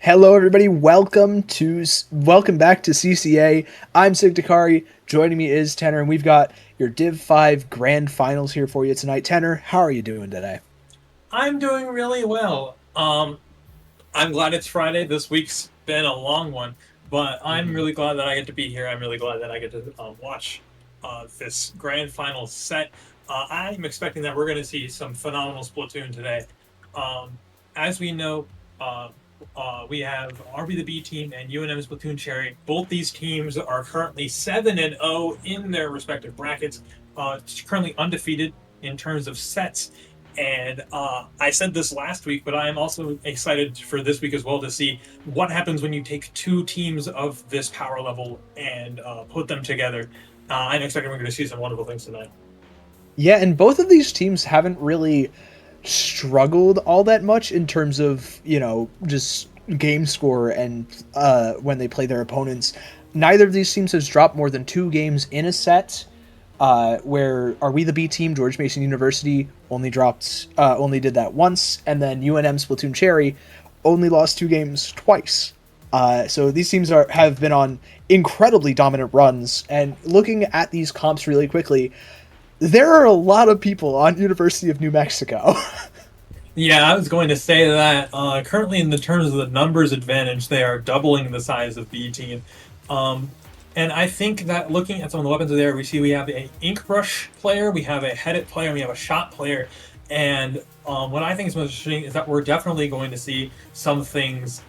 Hello, everybody. Welcome back to CCA. I'm Sig Dakari. Joining me is Tenor, and we've got your Div 5 Grand Finals here for you tonight. Tenor, how are you doing today? I'm doing really well. I'm glad it's Friday. This week's been a long one, but I'm Mhm. really glad that I get to be here. I'm really glad that I get to watch this grand final set. I'm expecting that we're going to see some phenomenal Splatoon today. Um, as we know, uh, we have RB the B team and UNM Splatoon Cherry. Both these teams are currently 7-0 in their respective brackets, currently undefeated in terms of sets. And I said this last week, but I am also excited for this week as well to see what happens when you take two teams of this power level and put them together. I'm expecting we're going to see some wonderful things tonight. Yeah, and both of these teams haven't really struggled all that much in terms of, just game score and when they play their opponents. Neither of these teams has dropped more than two games in a set. Where Are We the B Team, George Mason University, only did that once, and then UNM Splatoon Cherry only lost two games twice. So these teams have been on incredibly dominant runs. And looking at these comps really quickly, there are a lot of people on University of New Mexico. Yeah, I was going to say that currently, in the terms of the numbers advantage, they are doubling the size of B team. Um, and I think that looking at some of the weapons there, we have a ink brush player, we have a headed player, and we have a shot player. And what I think is most interesting is that we're definitely going to see some things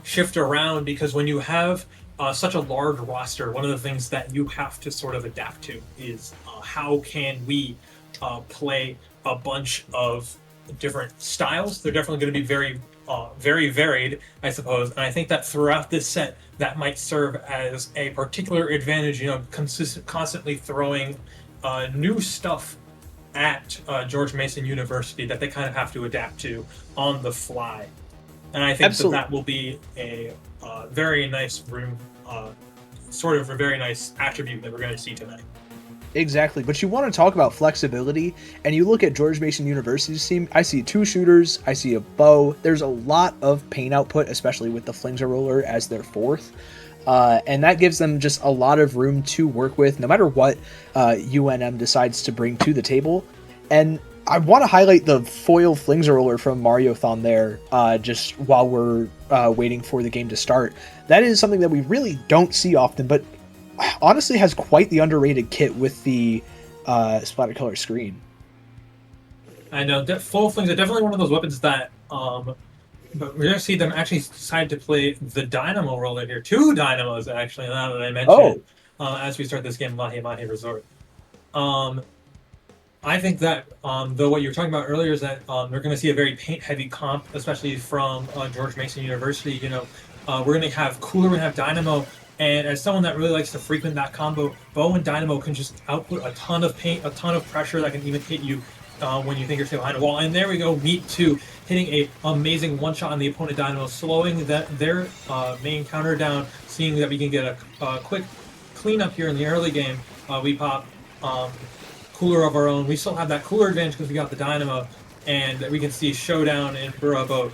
shift around because when you have such a large roster, one of the things that you have to sort of adapt to is how can we play a bunch of different styles. They're definitely going to be very varied, I suppose. And I think that throughout this set, that might serve as a particular advantage. Constantly throwing new stuff at George Mason University that they kind of have to adapt to on the fly. And I think that Absolutely. that will be a very nice room, sort of a very nice attribute that we're going to see tonight. Exactly. But you want to talk about flexibility, and you look at George Mason University's team, I see two shooters, I see a bow. There's a lot of paint output, especially with the Flinger Roller as their fourth. And that gives them just a lot of room to work with, no matter what UNM decides to bring to the table. And I want to highlight the foil Flings Roller from Mario Thon there, just while we're waiting for the game to start. That is something that we really don't see often, but honestly has quite the underrated kit with the splatter color screen. I know full flings are definitely one of those weapons that, but we're gonna see them actually decide to play the Dynamo roller here. Two Dynamos actually. Now that I mention it, Oh, as we start this game, Mahi Mahi Resort. Um, I think that though what you were talking about earlier is that we're going to see a very paint heavy comp, especially from George Mason University. We're going to have Cooler, we're going to have Dynamo, and as someone that really likes to frequent that combo, Bow and Dynamo can just output a ton of paint, a ton of pressure that can even hit you when you think you're still behind a wall. And there we go, Meat 2 hitting a amazing one shot on the opponent Dynamo, slowing their main counter down, seeing that we can get a quick cleanup here in the early game. We pop Cooler of our own. We still have that cooler advantage because we got the Dynamo, and we can see Showdown and Burabo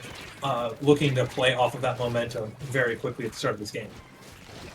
looking to play off of that momentum very quickly at the start of this game.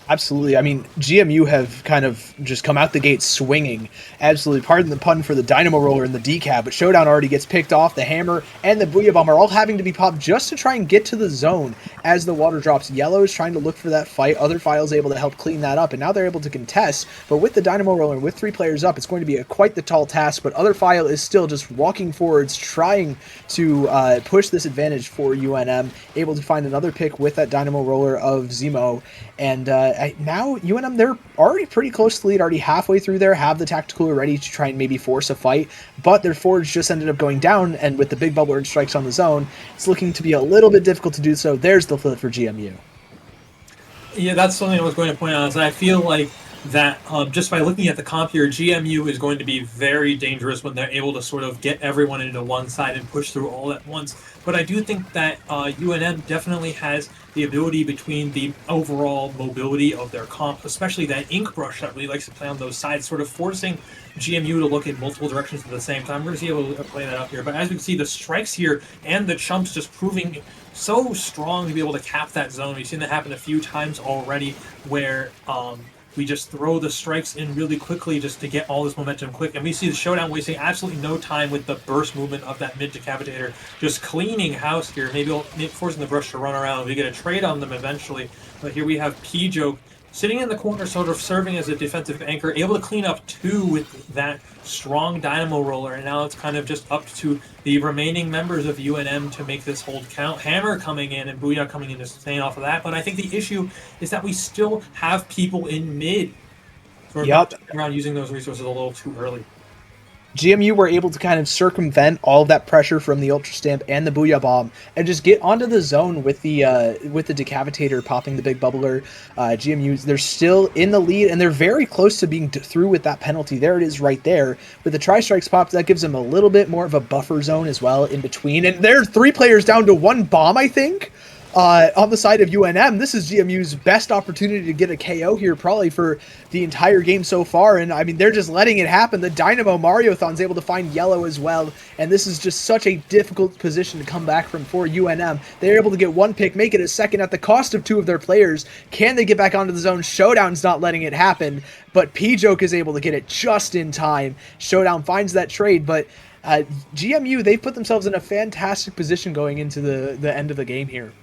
absolutely. I mean, GMU have kind of just come out the gate swinging. Absolutely. Pardon the pun for the Dynamo Roller and the decap, but Showdown already gets picked off. The Hammer and the Booyah Bomb are all having to be popped just to try and get to the zone as the water drops. Yellow is trying to look for that fight. Other File's able to help clean that up, and now they're able to contest. But with the Dynamo Roller and with three players up, it's going to be quite the tall task, but Other File is still just walking forwards, trying to push this advantage for UNM, able to find another pick with that Dynamo Roller of Zemo. And now UNM, they're already pretty close to the lead, already halfway through there, have the tactical ready to try and maybe force a fight, but their forwards just ended up going down, and with the big bubbler and strikes on the zone, it's looking to be a little bit difficult to do so. There's the flip for GMU. Yeah, that's something I was going to point out. Is I feel like that just by looking at the comp here, GMU is going to be very dangerous when they're able to sort of get everyone into one side and push through all at once. But I do think that UNM definitely has the ability between the overall mobility of their comp, especially that ink brush that really likes to play on those sides, sort of forcing GMU to look in multiple directions at the same time. We're going to see able to play that up here. But as we can see, the strikes here and the chumps just proving so strong to be able to cap that zone. We've seen that happen a few times already where we just throw the strikes in really quickly just to get all this momentum quick. And we see the Showdown wasting absolutely no time with the burst movement of that mid-decapitator, just cleaning house here, maybe forcing the brush to run around. We get a trade on them eventually. But here we have P-Joke sitting in the corner, sort of serving as a defensive anchor, able to clean up 2 with that strong Dynamo Roller, and now it's kind of just up to the remaining members of UNM to make this hold count. Hammer coming in and Booyah coming in to sustain off of that, but I think the issue is that we still have people in mid. Sort of around using those resources a little too early. GMU were able to kind of circumvent all of that pressure from the Ultra Stamp and the Booyah Bomb and just get onto the zone with the Decapitator popping the big bubbler. GMU, they're still in the lead, and they're very close to being through with that penalty. There it is right there. With the Tri-Strikes pop, that gives them a little bit more of a buffer zone as well in between. And they're 3 players down to 1 bomb, I think. On the side of UNM, this is GMU's best opportunity to get a KO here, probably for the entire game so far. And I mean, they're just letting it happen. The Dynamo Mariothon's able to find yellow as well. And this is just such a difficult position to come back from for UNM. They're able to get 1 pick, make it a second at the cost of 2 of their players. Can they get back onto the zone? Showdown's not letting it happen, but P-Joke is able to get it just in time. Showdown finds that trade, but GMU, they've put themselves in a fantastic position going into the end of the game here.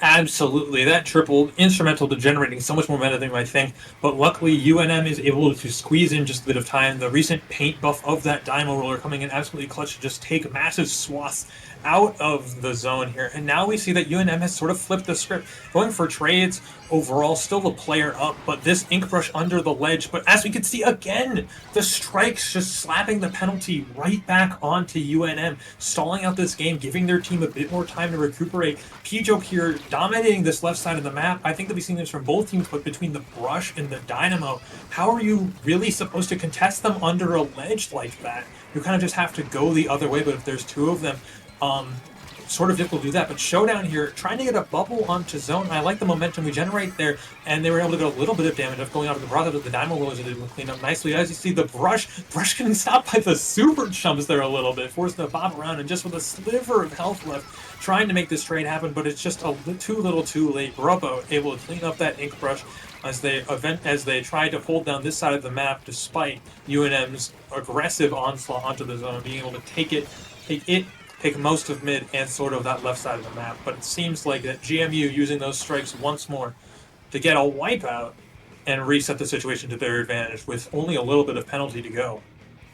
Absolutely. That triple, instrumental to generating so much more momentum than I think. But luckily, UNM is able to squeeze in just a bit of time. The recent paint buff of that Dynamo Roller coming in absolutely clutch to just take massive swaths out of the zone here. And now we see that UNM has sort of flipped the script, going for trades overall, still the player up, but this ink brush under the ledge. But as we can see again, the strikes just slapping the penalty right back onto UNM, stalling out this game, giving their team a bit more time to recuperate. P-Joke here dominating this left side of the map. I think that we've seen this from both teams, but between the brush and the Dynamo, how are you really supposed to contest them under a ledge like that? You kind of just have to go the other way, but if there's 2 of them, sort of difficult to do that. But Showdown here, trying to get a bubble onto zone. I like the momentum we generate there, and they were able to get a little bit of damage of going out of the broth of the Dynamo Rollers that didn't clean up nicely. As you see, the brush getting stopped by the super chumps there a little bit, forcing to bob around, and just with a sliver of health left, trying to make this trade happen, but it's just too little too late. Brubbo able to clean up that ink brush as they try to hold down this side of the map, despite UNM's aggressive onslaught onto the zone, being able to take most of mid and sort of that left side of the map. But it seems like that GMU using those strikes once more to get a wipeout and reset the situation to their advantage with only a little bit of penalty to go.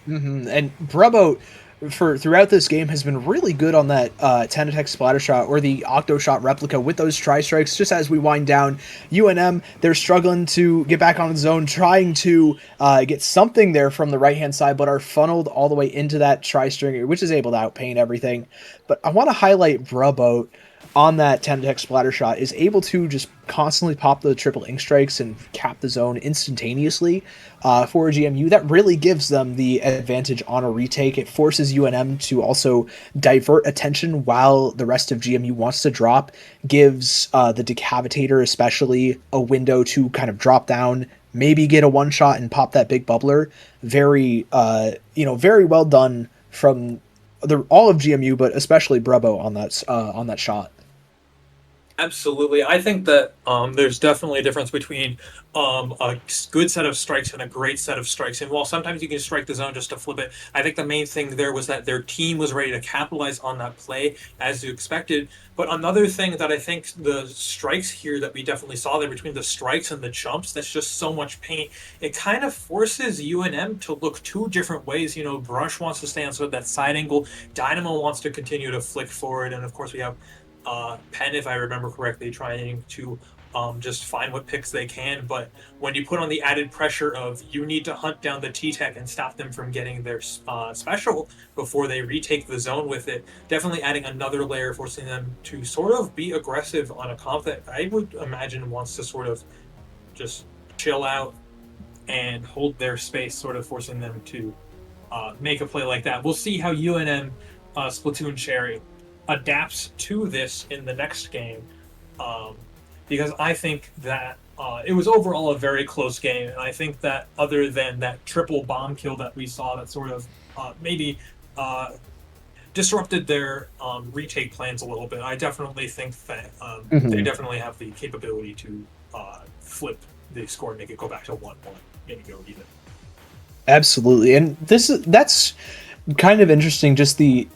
And Brubbo, throughout this game, has been really good on that 10 attack splatter shot or the octo shot replica with those tri-strikes. Just as we wind down, UNM, they're struggling to get back on the zone, trying to get something there from the right-hand side, but are funneled all the way into that tri-stringer, which is able to outpaint everything. But I want to highlight Brubbo on that 10 attack splatter shot, is able to just constantly pop the triple ink strikes and cap the zone instantaneously for GMU. That really gives them the advantage on a retake. It forces UNM to also divert attention while the rest of GMU wants to drop, gives the Decapitator especially a window to kind of drop down, maybe get a one shot and pop that big bubbler. Very very well done from all of GMU, but especially Brubbo on that shot. Absolutely. I think that there's definitely a difference between a good set of strikes and a great set of strikes. And while sometimes you can strike the zone just to flip it, I think the main thing there was that their team was ready to capitalize on that play as you expected. But another thing that I think the strikes here that we definitely saw there between the strikes and the jumps, that's just so much paint. It kind of forces UNM to look 2 different ways. Brush wants to stay on sort of that side angle. Dynamo wants to continue to flick forward. And of course we have Penn, if I remember correctly, trying to just find what picks they can. But when you put on the added pressure of you need to hunt down the T-Tech and stop them from getting their special before they retake the zone with it, definitely adding another layer, forcing them to sort of be aggressive on a comp that I would imagine wants to sort of just chill out, and hold their space, sort of forcing them to make a play like that. We'll see how UNM Splatoon Cherry adapts to this in the next game, because I think that it was overall a very close game, and I think that other than that triple bomb kill that we saw, that sort of maybe disrupted their retake plans a little bit. I definitely think that they definitely have the capability to flip the score and make it go back to 1-1, maybe go even. Absolutely, and that's kind of interesting. Just the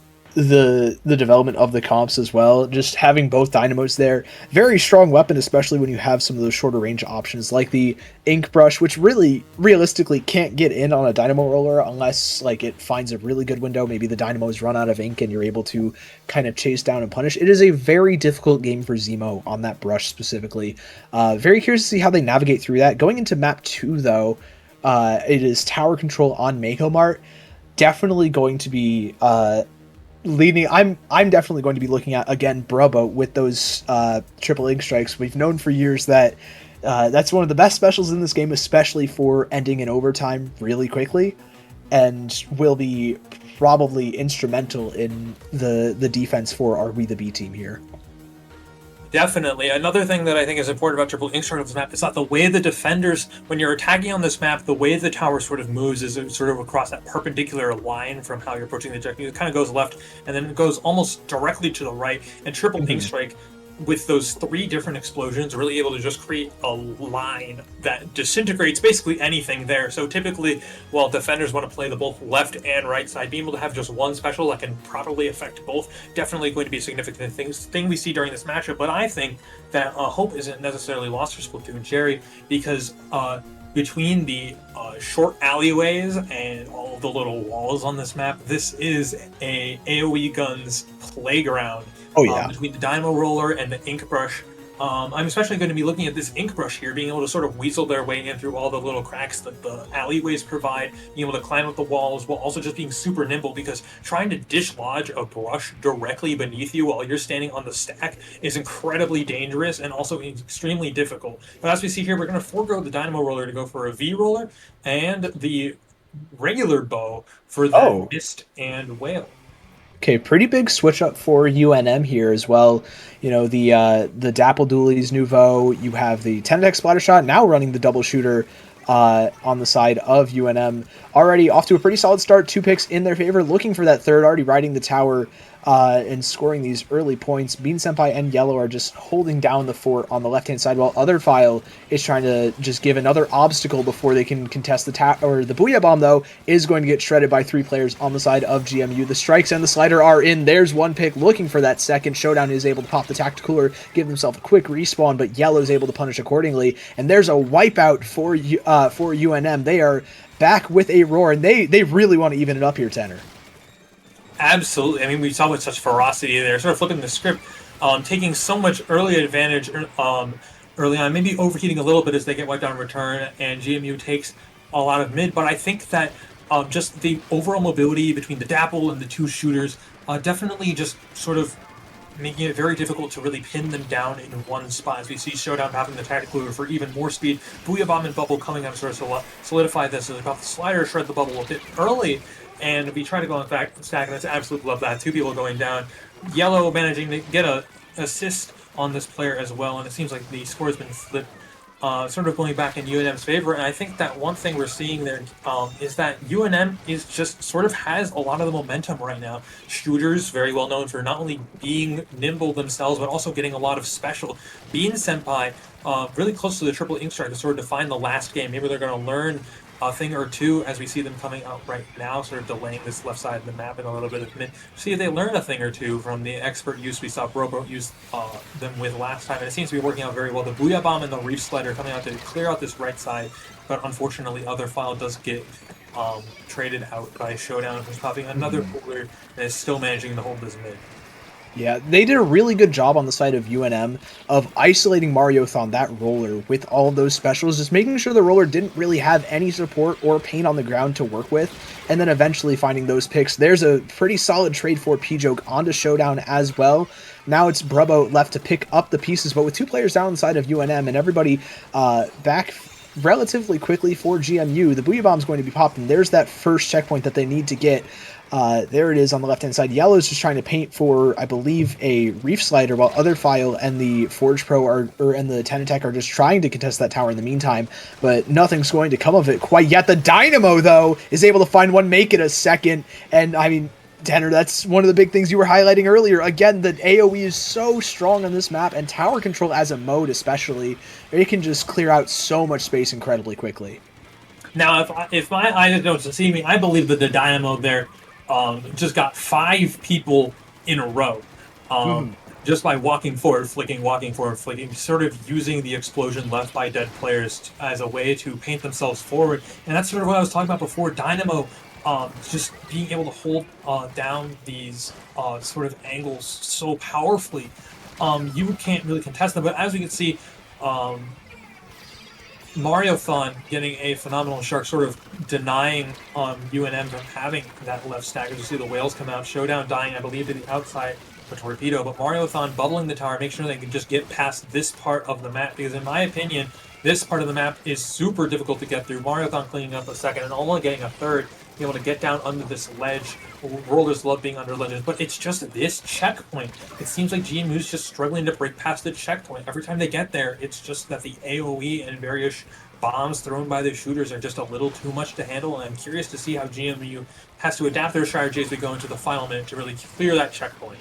development of the comps as well. Just having both dynamos there, very strong weapon, especially when you have some of those shorter range options like the ink brush, which really realistically can't get in on a dynamo roller unless like it finds a really good window. Maybe the dynamos run out of ink and you're able to kind of chase down and punish. It is a very difficult game for Zemo on that brush specifically. Very curious to see how they navigate through that. Going into map 2 though, it is tower control on Mako Mart. Definitely going to be leading. I'm definitely going to be looking at again Brubbo with those triple ink strikes. We've known for years that that's one of the best specials in this game, especially for ending in overtime really quickly, and will be probably instrumental in the defense for our We the B team here. Definitely. Another thing that I think is important about triple ink strike of this map is that the way the defenders, when you're attacking on this map, the way the tower sort of moves is sort of across that perpendicular line from how you're approaching the objective. It kind of goes left and then it goes almost directly to the right. And triple ink strike, with those 3 different explosions, really able to just create a line that disintegrates basically anything there. So typically, while defenders want to play the both left and right side, being able to have just one special that can properly affect both, definitely going to be a significant thing we see during this matchup. But I think that hope isn't necessarily lost for Splatoon Cherry, because between the short alleyways and all the little walls on this map, this is a AoE guns playground. Oh yeah. Between the dynamo roller and the ink brush. I'm especially going to be looking at this ink brush here, being able to sort of weasel their way in through all the little cracks that the alleyways provide, being able to climb up the walls while also just being super nimble, because trying to dislodge a brush directly beneath you while you're standing on the stack is incredibly dangerous and also extremely difficult. But as we see here, we're going to forego the dynamo roller to go for a V roller and the regular bow for the mist and whale. Okay, pretty big switch up for UNM here as well. You know, the Dapple Doolies Nouveau, you have the 10x splatter shot, now running the double shooter on the side of UNM. Already off to a pretty solid start, 2 picks in their favor, looking for that third, already riding the tower and scoring these early points. Bean Senpai and Yellow are just holding down the fort on the left-hand side, while Other File is trying to just give another obstacle before they can contest the Booyah Bomb, though, is going to get shredded by 3 players on the side of GMU. The strikes and the slider are in. There's one pick looking for that second. Showdown is able to pop the Tacticooler, give themselves a quick respawn, but Yellow is able to punish accordingly. And there's a wipeout for UNM. They are back with a roar, and they really want to even it up here, Tenor. Absolutely. I mean, we saw with such ferocity there, sort of flipping the script, taking so much early advantage early on, maybe overheating a little bit as they get wiped out in return, and GMU takes a lot of mid. But I think that just the overall mobility between the Dapple and the 2 shooters definitely just sort of making it very difficult to really pin them down in one spot. As we see Showdown having the Tacticooler for even more speed, Booyah Bomb and Bubble coming out sort of solidify this. So they got the slider, shred the bubble a bit early, and we try to go on stack, and that's absolutely love that. 2 people going down. Yellow managing to get a assist on this player as well, and it seems like the score has been flipped, sort of going back in UNM's favor. And I think that one thing we're seeing there is that UNM is just sort of has a lot of the momentum right now. Shooters, very well known for not only being nimble themselves, but also getting a lot of special. Bean Senpai, really close to the triple ink strike to sort of define the last game. Maybe they're going to learn a thing or two as we see them coming out right now, sort of delaying this left side of the map in a little bit of mid. See if they learn a thing or two from the expert use we saw Brobo use them with last time, and it seems to be working out very well. The Booyah Bomb and the Reef Slider coming out to clear out this right side, but unfortunately Other File does get traded out by Showdown, who's popping another cooler and is still managing to hold this mid. Yeah, they did a really good job on the side of UNM of isolating Marioth on that roller with all of those specials, just making sure the roller didn't really have any support or paint on the ground to work with, and then eventually finding those picks. There's a pretty solid trade for P-Joke onto Showdown as well. Now it's Brubbo left to pick up the pieces, but with 2 players down on the side of UNM and everybody back relatively quickly for GMU. The Booyah Bomb is going to be popped, and there's that first checkpoint that they need to get. There it is on the left-hand side. Yellow is just trying to paint for, I believe, a Reef Slider, while Other File and the Forge Pro and the Tenatech are just trying to contest that tower in the meantime, but nothing's going to come of it quite yet. The Dynamo, though, is able to find one, make it a second, and I mean, Tenor, that's one of the big things you were highlighting earlier. Again, the AoE is so strong on this map, and tower control as a mode especially, it can just clear out so much space incredibly quickly. Now, if my eyes don't deceive me, I believe that the Dynamo there just got 5 people in a row. Just by walking forward, flicking, sort of using the explosion left by dead players as a way to paint themselves forward. And that's sort of what I was talking about before. Dynamo just being able to hold down these sort of angles so powerfully. You can't really contest them, but as we can see, Mariothon getting a phenomenal shark, sort of denying UNM from having that left stack. As you see the whales come out, Showdown dying, I believe, to the outside of Torpedo, but Mariothon bubbling the tower, make sure they can just get past this part of the map, because in my opinion, this part of the map is super difficult to get through. Mariothon cleaning up a second and only getting a third, be able to get down under this ledge. Rollers love being under ledges, but it's just this checkpoint. It seems like GMU's just struggling to break past the checkpoint. Every time they get there, it's just that the AoE and various bombs thrown by the shooters are just a little too much to handle, and I'm curious to see how GMU has to adapt their strategy as we go into the final minute to really clear that checkpoint.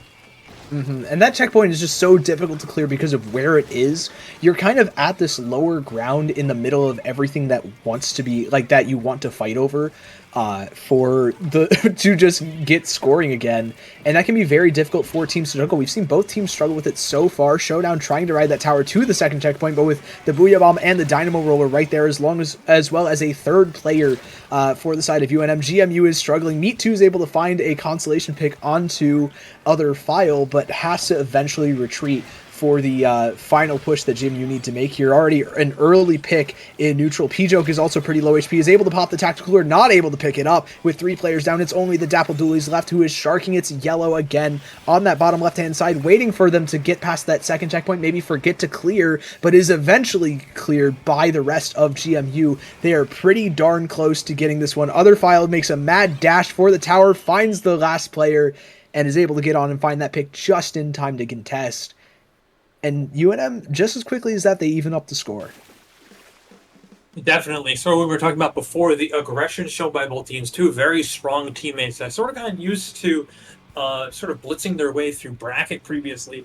And that checkpoint is just so difficult to clear because of where it is. You're kind of at this lower ground in the middle of everything that wants to be, like, that you want to fight over for the to just get scoring again. And that can be very difficult for teams to juggle. We've seen both teams struggle with it so far. Showdown trying to ride that tower to the second checkpoint, but with the Booyah Bomb and the Dynamo Roller right there, as well as a third player for the side of UNM. GMU is struggling. Meat2 is able to find a consolation pick onto Other File, but has to eventually retreat for the final push that GMU need to make here. Already an early pick in neutral. P-Joke is also pretty low HP, is able to pop the tactical lure, not able to pick it up with 3 players down. It's only the Dapple Doolies left, who is sharking its yellow again on that bottom left-hand side, waiting for them to get past that second checkpoint, maybe forget to clear, but is eventually cleared by the rest of GMU. They are pretty darn close to getting this one. Other File makes a mad dash for the tower, finds the last player, and is able to get on and find that pick just in time to contest. And UNM, just as quickly as that, they even up the score. Definitely. So we were talking about before, the aggression shown by both teams, 2 very strong teammates that sort of got used to sort of blitzing their way through bracket previously.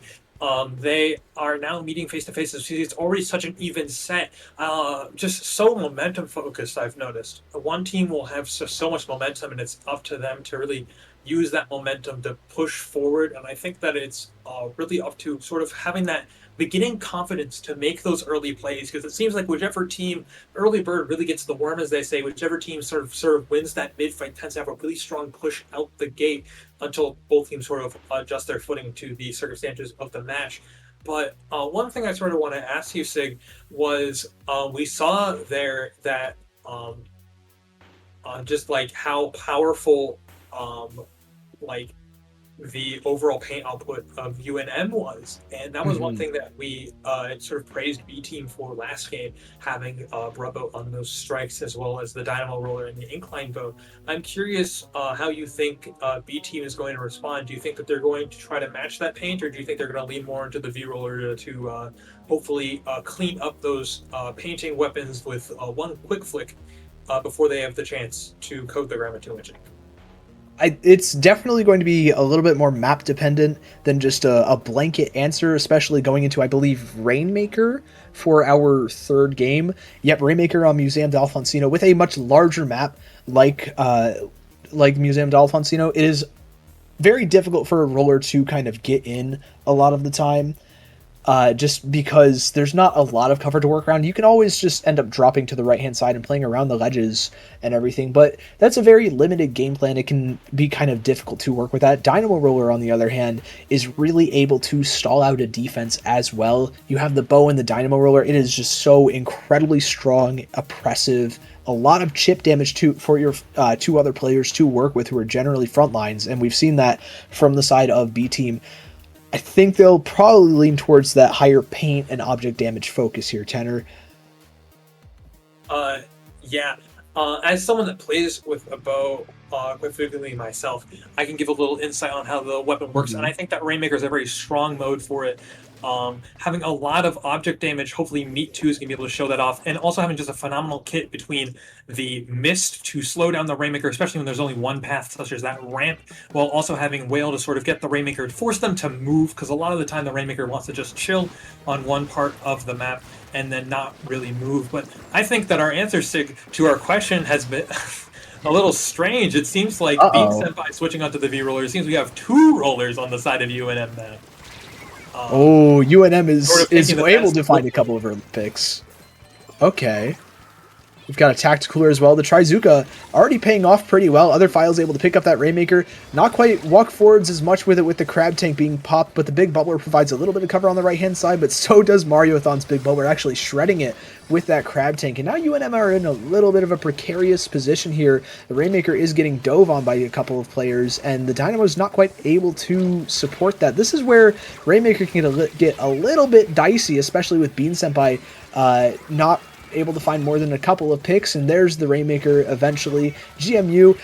They are now meeting face-to-face. It's already such an even set. Just so momentum-focused, I've noticed. One team will have so much momentum, and it's up to them to really use that momentum to push forward. And I think that it's really up to sort of having that beginning confidence to make those early plays, because it seems like whichever team, early bird really gets the worm, as they say, whichever team sort of wins that mid-fight tends to have a really strong push out the gate until both teams sort of adjust their footing to the circumstances of the match. But one thing I sort of want to ask you, Sig, was we saw there that just like how powerful like the overall paint output of UNM was, and that was one thing that we sort of praised B Team for last game, having Brubbo on those strikes as well as the Dynamo Roller and the Incline Bow. I'm curious how you think B Team is going to respond. Do you think that they're going to try to match that paint, or do you think they're going to lean more into the V Roller to hopefully clean up those painting weapons with one quick flick before they have the chance to coat the ground too much? It's definitely going to be a little bit more map dependent than just a blanket answer, especially going into, I believe, Rainmaker for our third game. Yep, Rainmaker on Museum d'Alfonsino with a much larger map like Museum d'Alfonsino. It is very difficult for a roller to kind of get in a lot of the time. Just because there's not a lot of cover to work around. You can always just end up dropping to the right-hand side and playing around the ledges and everything, but that's a very limited game plan. It can be kind of difficult to work with that. Dynamo Roller, on the other hand, is really able to stall out a defense as well. You have the bow and the Dynamo Roller. It is just so incredibly strong, oppressive, a lot of chip damage for your 2 other players to work with, who are generally front lines, and we've seen that from the side of B Team. I think they'll probably lean towards that higher paint and object damage focus here, Tenor. Uh, yeah. As someone that plays with a bow, quite frequently myself, I can give a little insight on how the weapon works, and Hmm. I think that Rainmaker is a very strong mode for it. Having a lot of object damage, hopefully Meat 2 is going to be able to show that off, and also having just a phenomenal kit between the Mist to slow down the Rainmaker, especially when there's only one path, such as that ramp, while also having Whale to sort of get the Rainmaker, force them to move, because a lot of the time the Rainmaker wants to just chill on one part of the map and then not really move. But I think that our answer, Sig, to our question has been a little strange. It seems like Bean Uh-oh. Senpai switching onto the V roller. It seems we have two rollers on the side of UNM now. Oh, UNM Sort of is taking the able best to of find both a couple worlds. of early picks. Okay. We've got a Tacticooler as well. The Trizuka already paying off pretty well. Other files able to pick up that Rainmaker. Not quite walk forwards as much with it with the Crab Tank being popped, but the Big Bubbler provides a little bit of cover on the right-hand side, but so does Mariothon's Big Bubbler, actually shredding it with that Crab Tank. And now UNM are in a little bit of a precarious position here. The Rainmaker is getting dove on by a couple of players, and the Dynamo's not quite able to support that. This is where Rainmaker can get a little bit dicey, especially with Bean Senpai not able to find more than a couple of picks, and there's the Rainmaker eventually. GMU,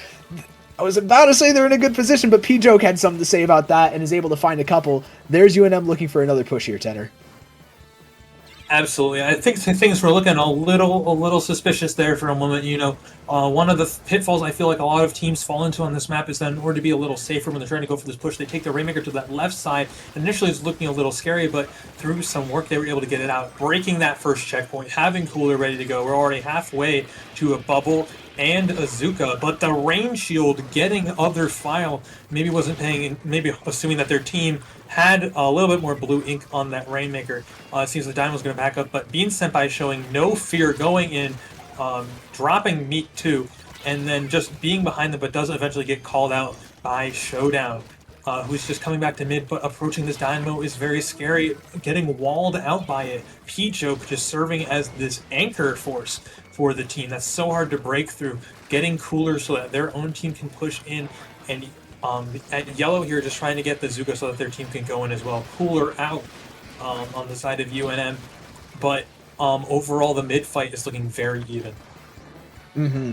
I was about to say they're in a good position, but P-Joke had something to say about that and is able to find a couple. There's UNM looking for another push here, Tenor. Absolutely, I think things were looking a little suspicious there for a moment. One of the pitfalls I feel like a lot of teams fall into on this map is that in order to be a little safer when they're trying to go for this push, they take the Rainmaker to that left side. Initially, it's looking a little scary, but through some work, they were able to get it out, breaking that first checkpoint, having Cooler ready to go. We're already halfway to a bubble and a Zuka, but the rain shield getting other file maybe wasn't paying, maybe assuming that their team had a little bit more blue ink on that Rainmaker. It seems the Dynamo's going to back up, but Bean Senpai showing no fear going in, dropping Meat 2, and then just being behind them, but does eventually get called out by Showdown, who's just coming back to mid, but approaching this Dynamo is very scary, getting walled out by it. P-Joke just serving as this anchor force for the team. That's so hard to break through, getting Cooler so that their own team can push in, and at Yellow here just trying to get the Zuka so that their team can go in as well. Cooler out on the side of UNM, but overall the mid fight is looking very even.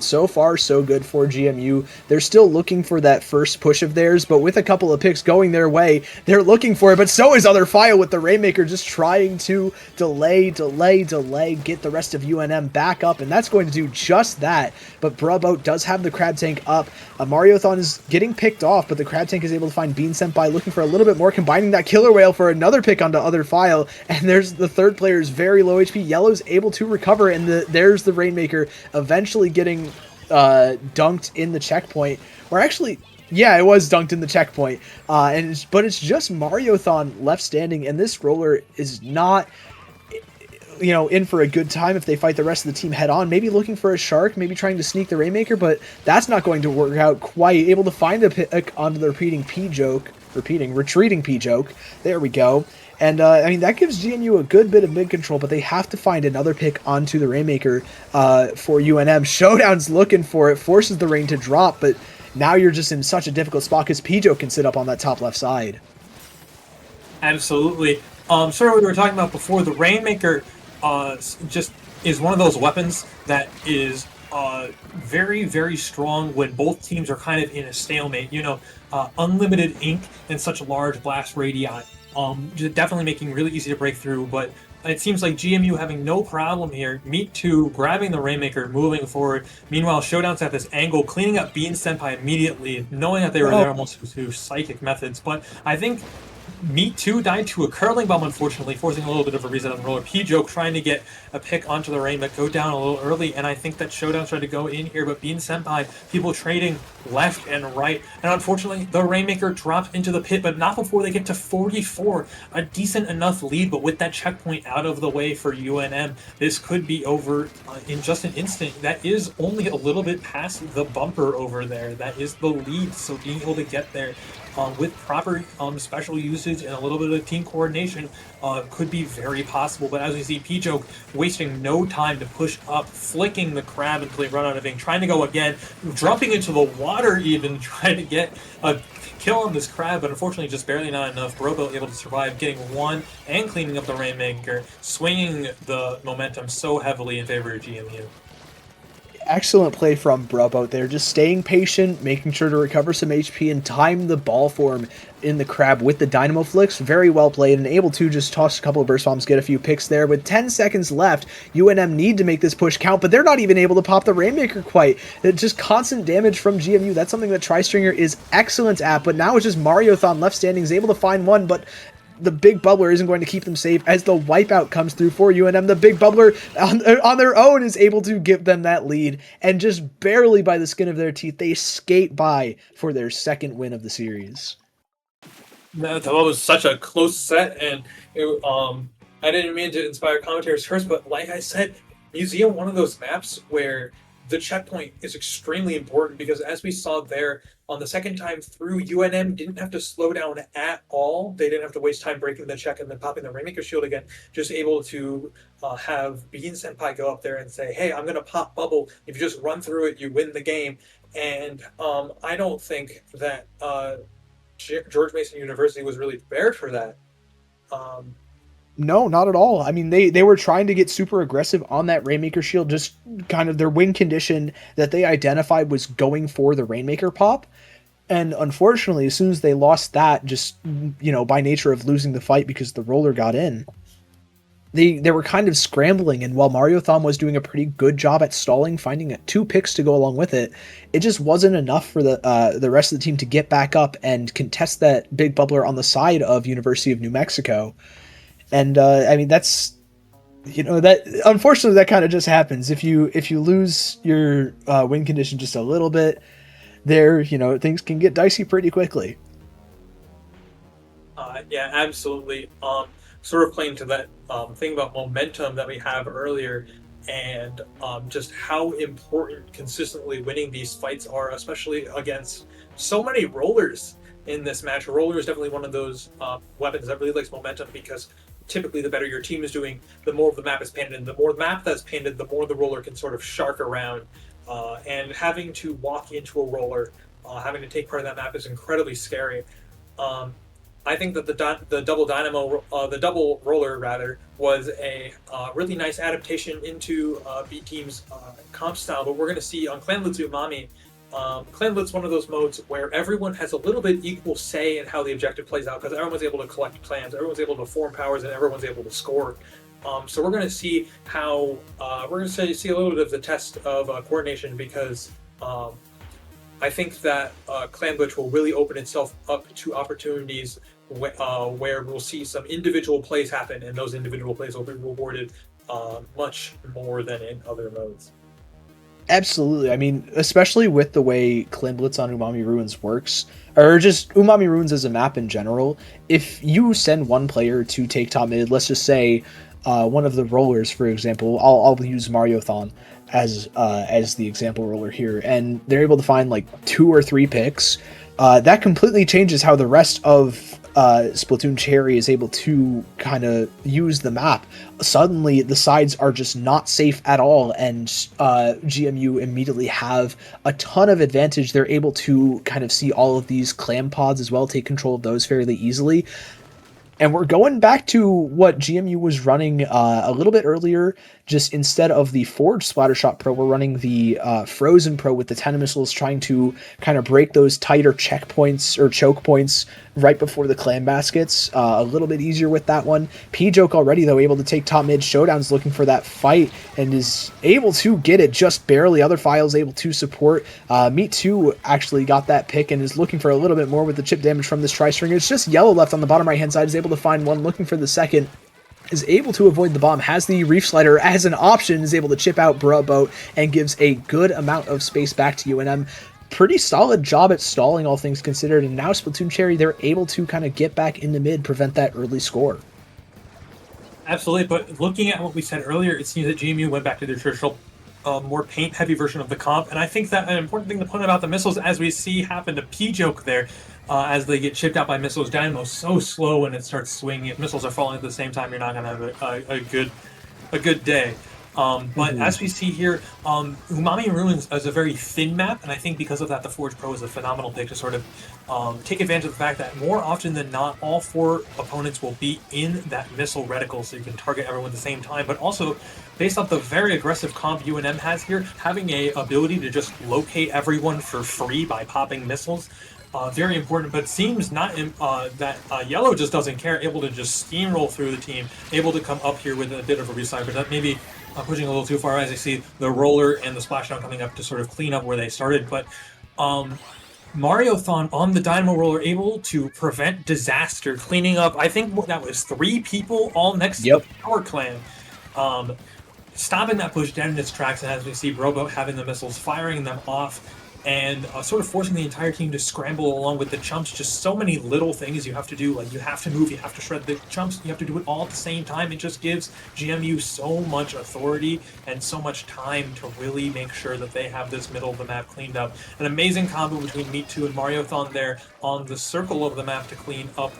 So far, so good for GMU. They're still looking for that first push of theirs, but with a couple of picks going their way, they're looking for it. But so is other file with the Rainmaker just trying to delay, get the rest of UNM back up, and that's going to do just that. But Brubboat does have the Crab Tank up. Mariothon is getting picked off, but the Crab Tank is able to find Bean Senpai looking for a little bit more, combining that Killer Whale for another pick onto other file. And there's the third player's very low HP. Yellow's able to recover, and there's the Rainmaker eventually getting dunked in the checkpoint, or actually, yeah, it was dunked in the checkpoint. But it's just Mariothon left standing, and this roller is not, in for a good time if they fight the rest of the team head on. Maybe looking for a shark, maybe trying to sneak the Rainmaker, but that's not going to work out quite. Able to find a pick onto the retreating P-Joke. There we go. And, that gives GMU a good bit of mid-control, but they have to find another pick onto the Rainmaker for UNM. Showdown's looking for it, forces the rain to drop, but now you're just in such a difficult spot because P-Joke can sit up on that top left side. Absolutely. Sort of what we were talking about before, the Rainmaker just is one of those weapons that is very, very strong when both teams are kind of in a stalemate. Unlimited ink and such large blast radii. Definitely making really easy to break through, but it seems like GMU having no problem here. Meat 2 grabbing the Rainmaker, moving forward. Meanwhile, Showdown's at this angle, cleaning up Bean Senpai immediately, knowing that they were there almost through psychic methods. But I think Meat 2 died to a curling bomb, unfortunately, forcing a little bit of a reset on the roller. P-Joke trying to get a pick onto the rain, but go down a little early, and I think that Showdown's trying to go in here, but Bean Senpai, people trading left and right, and unfortunately, the Rainmaker drops into the pit, but not before they get to 44. A decent enough lead, but with that checkpoint out of the way for UNM, this could be over in just an instant. That is only a little bit past the bumper over there. That is the lead, so being able to get there with proper special usage and a little bit of team coordination could be very possible. But as we see, P-Joke wasting no time to push up, flicking the crab until they run out of ink, trying to go again, jumping into the water even, trying to get a kill on this crab, but unfortunately just barely not enough. Brobo able to survive, getting one and cleaning up the Rainmaker, swinging the momentum so heavily in favor of GMU. Excellent play from Brub out there, just staying patient, making sure to recover some HP and time the ball form in the crab with the Dynamo Flicks. Very well played and able to just toss a couple of burst bombs, get a few picks there. With 10 seconds left, UNM need to make this push count, but they're not even able to pop the Rainmaker quite. It's just constant damage from GMU. That's something that Tristringer is excellent at, but now it's just Mariothon left standing, is able to find one, but the big bubbler isn't going to keep them safe as the wipeout comes through for UNM. The big bubbler on their own is able to give them that lead, and just barely by the skin of their teeth, they skate by for their second win of the series. That was such a close set, and I didn't mean to inspire commentators first, but like I said, Museum, one of those maps where the checkpoint is extremely important, because as we saw there, on the second time through, UNM didn't have to slow down at all. They didn't have to waste time breaking the check and then popping the Rainmaker shield again. Just able to have Bean Senpai go up there and say, hey, I'm going to pop bubble. If you just run through it, you win the game. And I don't think that George Mason University was really prepared for that. No, not at all. I mean, they were trying to get super aggressive on that Rainmaker shield, just kind of their win condition that they identified was going for the Rainmaker pop. And unfortunately, as soon as they lost that, just, by nature of losing the fight because the roller got in, they were kind of scrambling. And while Mariothon was doing a pretty good job at stalling, finding 2 picks to go along with it, it just wasn't enough for the rest of the team to get back up and contest that big bubbler on the side of University of New Mexico. And I mean, that's, that unfortunately that kind of just happens if you lose your win condition just a little bit there, things can get dicey pretty quickly. Yeah, absolutely. Sort of playing to that thing about momentum that we have earlier, and just how important consistently winning these fights are, especially against so many rollers in this match. Roller is definitely one of those weapons that really likes momentum, because typically the better your team is doing, the more of the map is painted, and the more the map that's painted, the more the roller can sort of shark around. And having to walk into a roller, having to take part of that map is incredibly scary. I think that the double roller rather, was a really nice adaptation into B Team's comp style. But we're going to see on Clan Blitz Umami, Clan Blitz one of those modes where everyone has a little bit equal say in how the objective plays out, because everyone's able to collect clans, everyone's able to form powers, and everyone's able to score. So we're going to see how we're going to see a little bit of the test of coordination, because I think that Clan Blitz will really open itself up to opportunities where we'll see some individual plays happen, and those individual plays will be rewarded much more than in other modes. Absolutely. I mean, especially with the way Clan Blitz on Umami Ruins works, or just Umami Ruins as a map in general, if you send one player to take top mid, let's just say one of the rollers, for example, I'll use Mariothon as the example roller here, and they're able to find like 2 or 3 picks, that completely changes how the rest of Splatoon Cherry is able to kind of use the map. Suddenly the sides are just not safe at all, and GMU immediately have a ton of advantage. They're able to kind of see all of these clam pods as well, take control of those fairly easily. And we're going back to what GMU was running a little bit earlier. Just instead of the Forge Splattershot Pro, we're running the Frozen Pro with the 10 missiles, trying to kind of break those tighter checkpoints or choke points right before the clam baskets. A little bit easier with that one. P-Joke already, though, able to take top mid. Showdown's looking for that fight and is able to get it just barely. Other files able to support. Meat 2 actually got that pick and is looking for a little bit more with the chip damage from this Tri-Stringer. It's just Yellow left on the bottom right-hand side, is able to find one, looking for the second. Is able to avoid the bomb, has the Reef Slider as an option, is able to chip out Boat, and gives a good amount of space back to UNM. Pretty solid job at stalling, all things considered, and now Splatoon Cherry, they're able to kind of get back in the mid, prevent that early score. Absolutely, but looking at what we said earlier, it seems that GMU went back to their traditional, more paint-heavy version of the comp, and I think that an important thing to point about the missiles, as we see happen to P-Joke there, as they get chipped out by missiles. Dynamo's so slow when it starts swinging. If missiles are falling at the same time, you're not going to have a good day. But as we see here, Umami and Ruins is a very thin map, and I think because of that, the Forge Pro is a phenomenal pick to sort of take advantage of the fact that more often than not, all 4 opponents will be in that missile reticle, so you can target everyone at the same time. But also, based off the very aggressive comp UNM has here, having a ability to just locate everyone for free by popping missiles, very important, but seems not that Yellow just doesn't care, able to just steamroll through the team, able to come up here with a bit of a recycle, but that maybe pushing a little too far as I see the roller and the splashdown coming up to sort of clean up where they started. But Mariothon on the Dynamo Roller able to prevent disaster, cleaning up, I think that was 3 people all next to the Power Clan. Stopping that push dead in its tracks, and as we see Robo having the missiles, firing them off, and sort of forcing the entire team to scramble along with the chumps. Just so many little things you have to do. Like, you have to move, you have to shred the chumps, you have to do it all at the same time. It just gives GMU so much authority and so much time to really make sure that they have this middle of the map cleaned up. An amazing combo between Me2 and Mariothon there on the circle of the map to clean up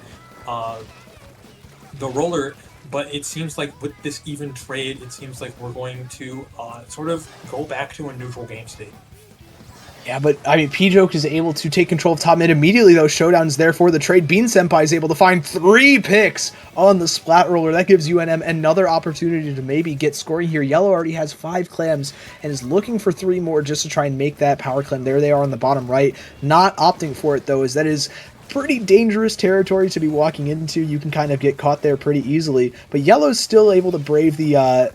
the roller. But it seems like with this even trade, it seems like we're going to sort of go back to a neutral game state. Yeah, but I mean, P-Joke is able to take control of top mid immediately, though. Showdown's there for the trade. Bean Senpai is able to find 3 picks on the Splat Roller. That gives UNM another opportunity to maybe get scoring here. Yellow already has 5 clams and is looking for 3 more just to try and make that power clam. There they are on the bottom right. Not opting for it, though, as that is pretty dangerous territory to be walking into. You can kind of get caught there pretty easily. But Yellow's still able to brave the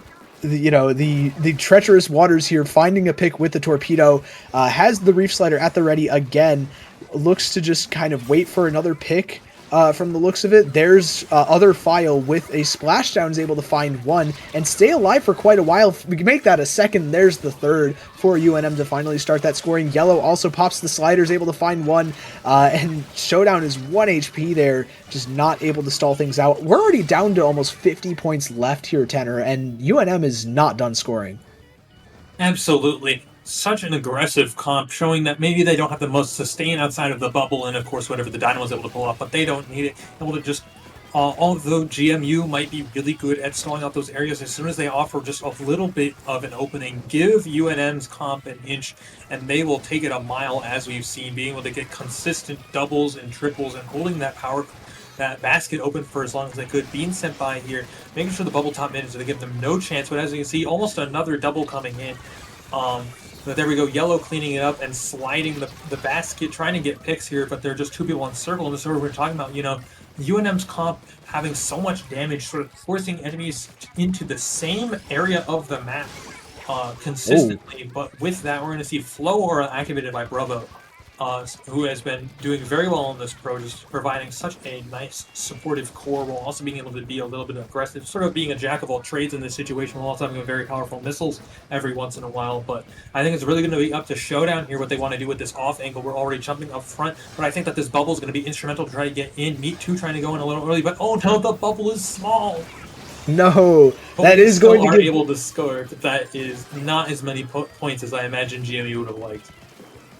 treacherous waters here, finding a pick with the torpedo, has the reef slider at the ready again, looks to just kind of wait for another pick. From the looks of it, there's other file with a splashdown is able to find 1 and stay alive for quite a while. We can make that a second. There's the 3rd for UNM to finally start that scoring. Yellow also pops the sliders, able to find 1, and Showdown is 1 HP there, just not able to stall things out. We're already down to almost 50 points left here, Tenor, and UNM is not done scoring. Absolutely. Such an aggressive comp, showing that maybe they don't have the most sustain outside of the bubble and, of course, whatever the Dynamo's able to pull off, but they don't need it. Able to just, although GMU might be really good at stalling out those areas, as soon as they offer just a little bit of an opening, give UNM's comp an inch, and they will take it a mile, as we've seen, being able to get consistent doubles and triples and holding that basket open for as long as they could. Being sent by here, making sure the bubble top mid, so they give them no chance, but as you can see, almost another double coming in. But there we go, Yellow cleaning it up and sliding the basket, trying to get picks here, but there are just 2 people on circle, and this is what we're talking about, UNM's comp having so much damage, sort of forcing enemies into the same area of the map consistently. Ooh. But with that, we're going to see Flow Aura activated by Bravo, who has been doing very well on this pro, just providing such a nice supportive core while also being able to be a little bit aggressive, sort of being a jack of all trades in this situation while also having a very powerful missiles every once in a while. But I think it's really going to be up to Showdown here what they want to do with this off angle. We're already jumping up front, but I think that this bubble is going to be instrumental to try to get in. Me2 trying to go in a little early, but oh no, the bubble is small. No, that is going to are able to score, but that is not as many points as I imagine GMU would have liked.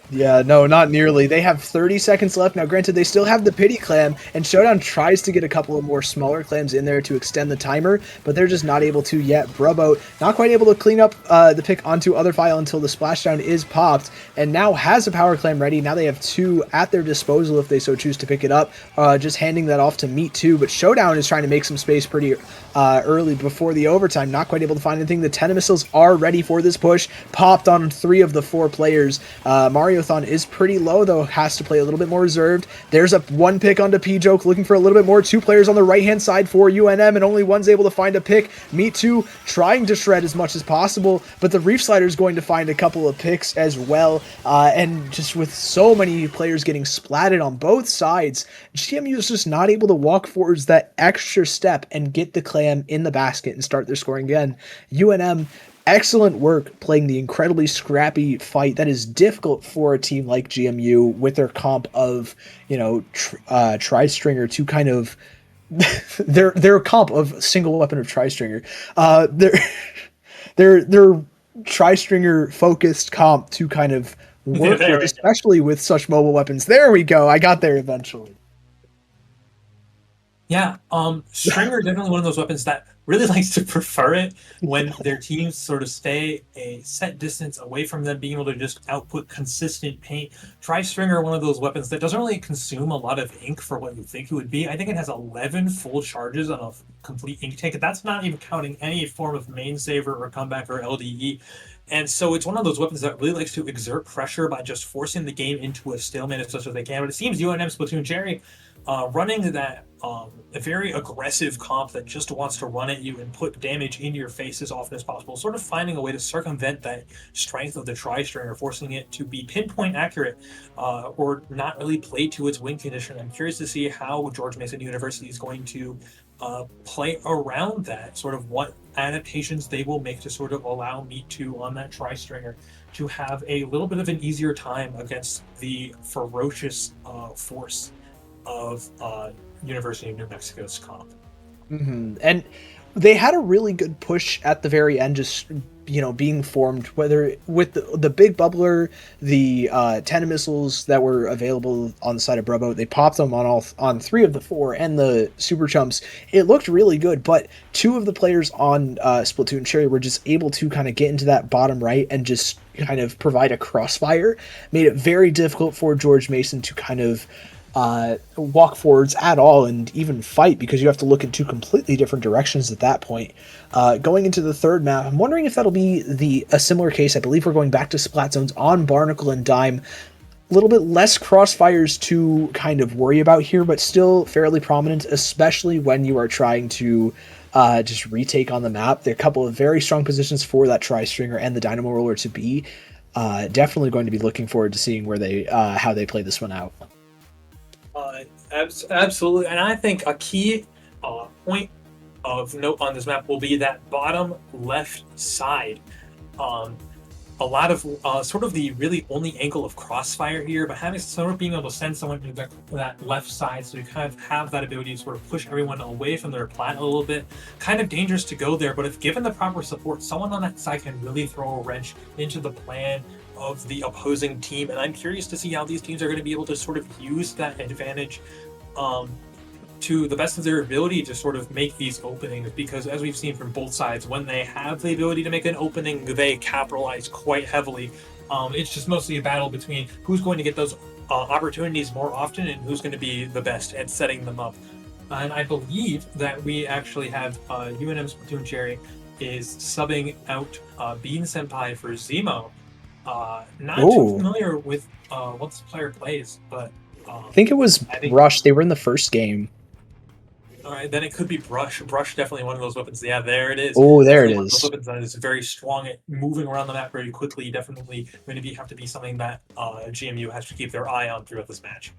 Yeah, no, not nearly. They have 30 seconds left. Now, granted, they still have the Pity Clam, and Showdown tries to get a couple of more smaller clams in there to extend the timer, but they're just not able to yet. Brabo not quite able to clean up the pick onto other file until the splashdown is popped, and now has a power clam ready. Now they have 2 at their disposal if they so choose to pick it up, just handing that off to Me2, but Showdown is trying to make some space pretty early before the overtime. Not quite able to find anything. The 10 missiles are ready for this push, popped on 3 of the 4 players. Mariothon is pretty low, though, has to play a little bit more reserved. There's a 1 pick onto P-Joke, looking for a little bit more. 2 players on the right-hand side for UNM, and only one's able to find a pick. Me2 trying to shred as much as possible, but the Reef Slider is going to find a couple of picks as well, and just with so many players getting splatted on both sides, GMU is just not able to walk forwards that extra step and get the clam in the basket and start their scoring again. UNM, excellent work playing the incredibly scrappy fight that is difficult for a team like GMU with their comp of, Tri-Stringer to kind of their comp of single weapon of Tri-Stringer. Their Tri-Stringer focused comp to kind of work with, especially with such mobile weapons. There we go. I got there eventually. Yeah, Stringer definitely one of those weapons that really likes to prefer it when their teams sort of stay a set distance away from them, being able to just output consistent paint. Try Stringer, one of those weapons that doesn't really consume a lot of ink for what you think it would be. I think it has 11 full charges on a complete ink tank. That's not even counting any form of main saver or comeback or LDE. And so it's one of those weapons that really likes to exert pressure by just forcing the game into a stalemate as much as they can. But it seems UNM Splatoon Cherry running that a very aggressive comp that just wants to run at you and put damage into your face as often as possible, sort of finding a way to circumvent that strength of the tri-stringer, forcing it to be pinpoint accurate or not really play to its win condition. I'm curious to see how George Mason University is going to play around that, sort of what adaptations they will make to sort of allow Meat 2 on that tri-stringer to have a little bit of an easier time against the ferocious force of University of New Mexico's comp. And they had a really good push at the very end, just being formed, whether with the big bubbler, the 10 missiles that were available on the side of Bravo, they popped them on 3 of the 4, and the super chumps. It looked really good, but 2 of the players on Splatoon Cherry were just able to kind of get into that bottom right and just kind of provide a crossfire. Made it very difficult for George Mason to kind of walk forwards at all and even fight, because you have to look in 2 completely different directions at that point. Going into the third map, I'm wondering if that'll be a similar case. I believe we're going back to Splat Zones on Barnacle and Dime. A little bit less crossfires to kind of worry about here, but still fairly prominent, especially when you are trying to just retake on the map. There are a couple of very strong positions for that tri-stringer and the Dynamo Roller to be. Definitely going to be looking forward to seeing where they how they play this one out. Absolutely, and I think a key point of note on this map will be that bottom left side. A lot of sort of the really only angle of crossfire here, but having sort of being able to send someone to that left side, so you kind of have that ability to sort of push everyone away from their plat a little bit. Kind of dangerous to go there, but if given the proper support, someone on that side can really throw a wrench into the plan of the opposing team. And I'm curious to see how these teams are going to be able to sort of use that advantage to the best of their ability to sort of make these openings, because as we've seen from both sides, when they have the ability to make an opening, they capitalize quite heavily. It's just mostly a battle between who's going to get those opportunities more often and who's going to be the best at setting them up. And I believe that we actually have UNM Splatoon Cherry is subbing out Bean Senpai for Zemo. Not too familiar with what this player plays, but I think it was Brush. They were in the first game. All right, then it could be Brush. Brush definitely one of those weapons. Yeah, there it is. Oh, there it is. One of those weapons that is very strong at moving around the map very quickly. Definitely going to have to be something that GMU has to keep their eye on throughout this match.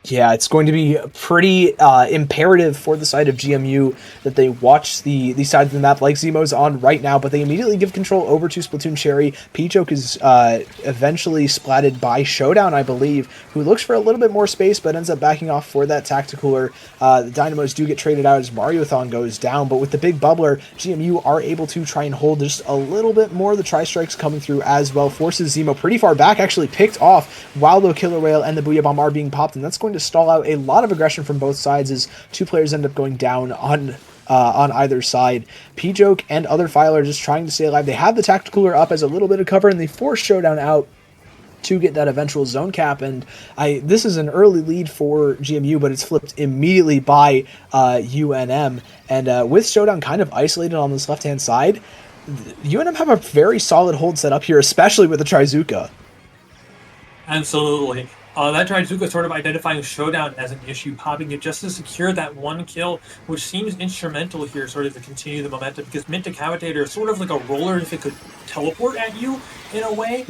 Yeah, it's going to be pretty imperative for the side of GMU that they watch the side of the map like Zemo's on right now, but they immediately give control over to Splatoon Cherry. Peachoke is eventually splatted by Showdown, I believe, who looks for a little bit more space but ends up backing off for that Tacticooler. The Dynamos do get traded out as Mariothon goes down, but with the big bubbler, GMU are able to try and hold just a little bit more. The Tri-Strikes coming through as well, forces Zemo pretty far back, actually picked off while the Killer Whale and the Booyah Bomb are being popped, and that's going to stall out a lot of aggression from both sides as 2 players end up going down on either side. P-Joke and other File are just trying to stay alive. They have the Tacticooler up as a little bit of cover, and they force Showdown out to get that eventual zone cap. And this is an early lead for GMU, but it's flipped immediately by UNM. And with Showdown kind of isolated on this left-hand side, UNM have a very solid hold set up here, especially with the Trizuka. Absolutely. That Trizuka sort of identifying Showdown as an issue, popping it just to secure that 1 kill, which seems instrumental here sort of to continue the momentum, because Mint to Commentator is sort of like a roller if it could teleport at you in a way.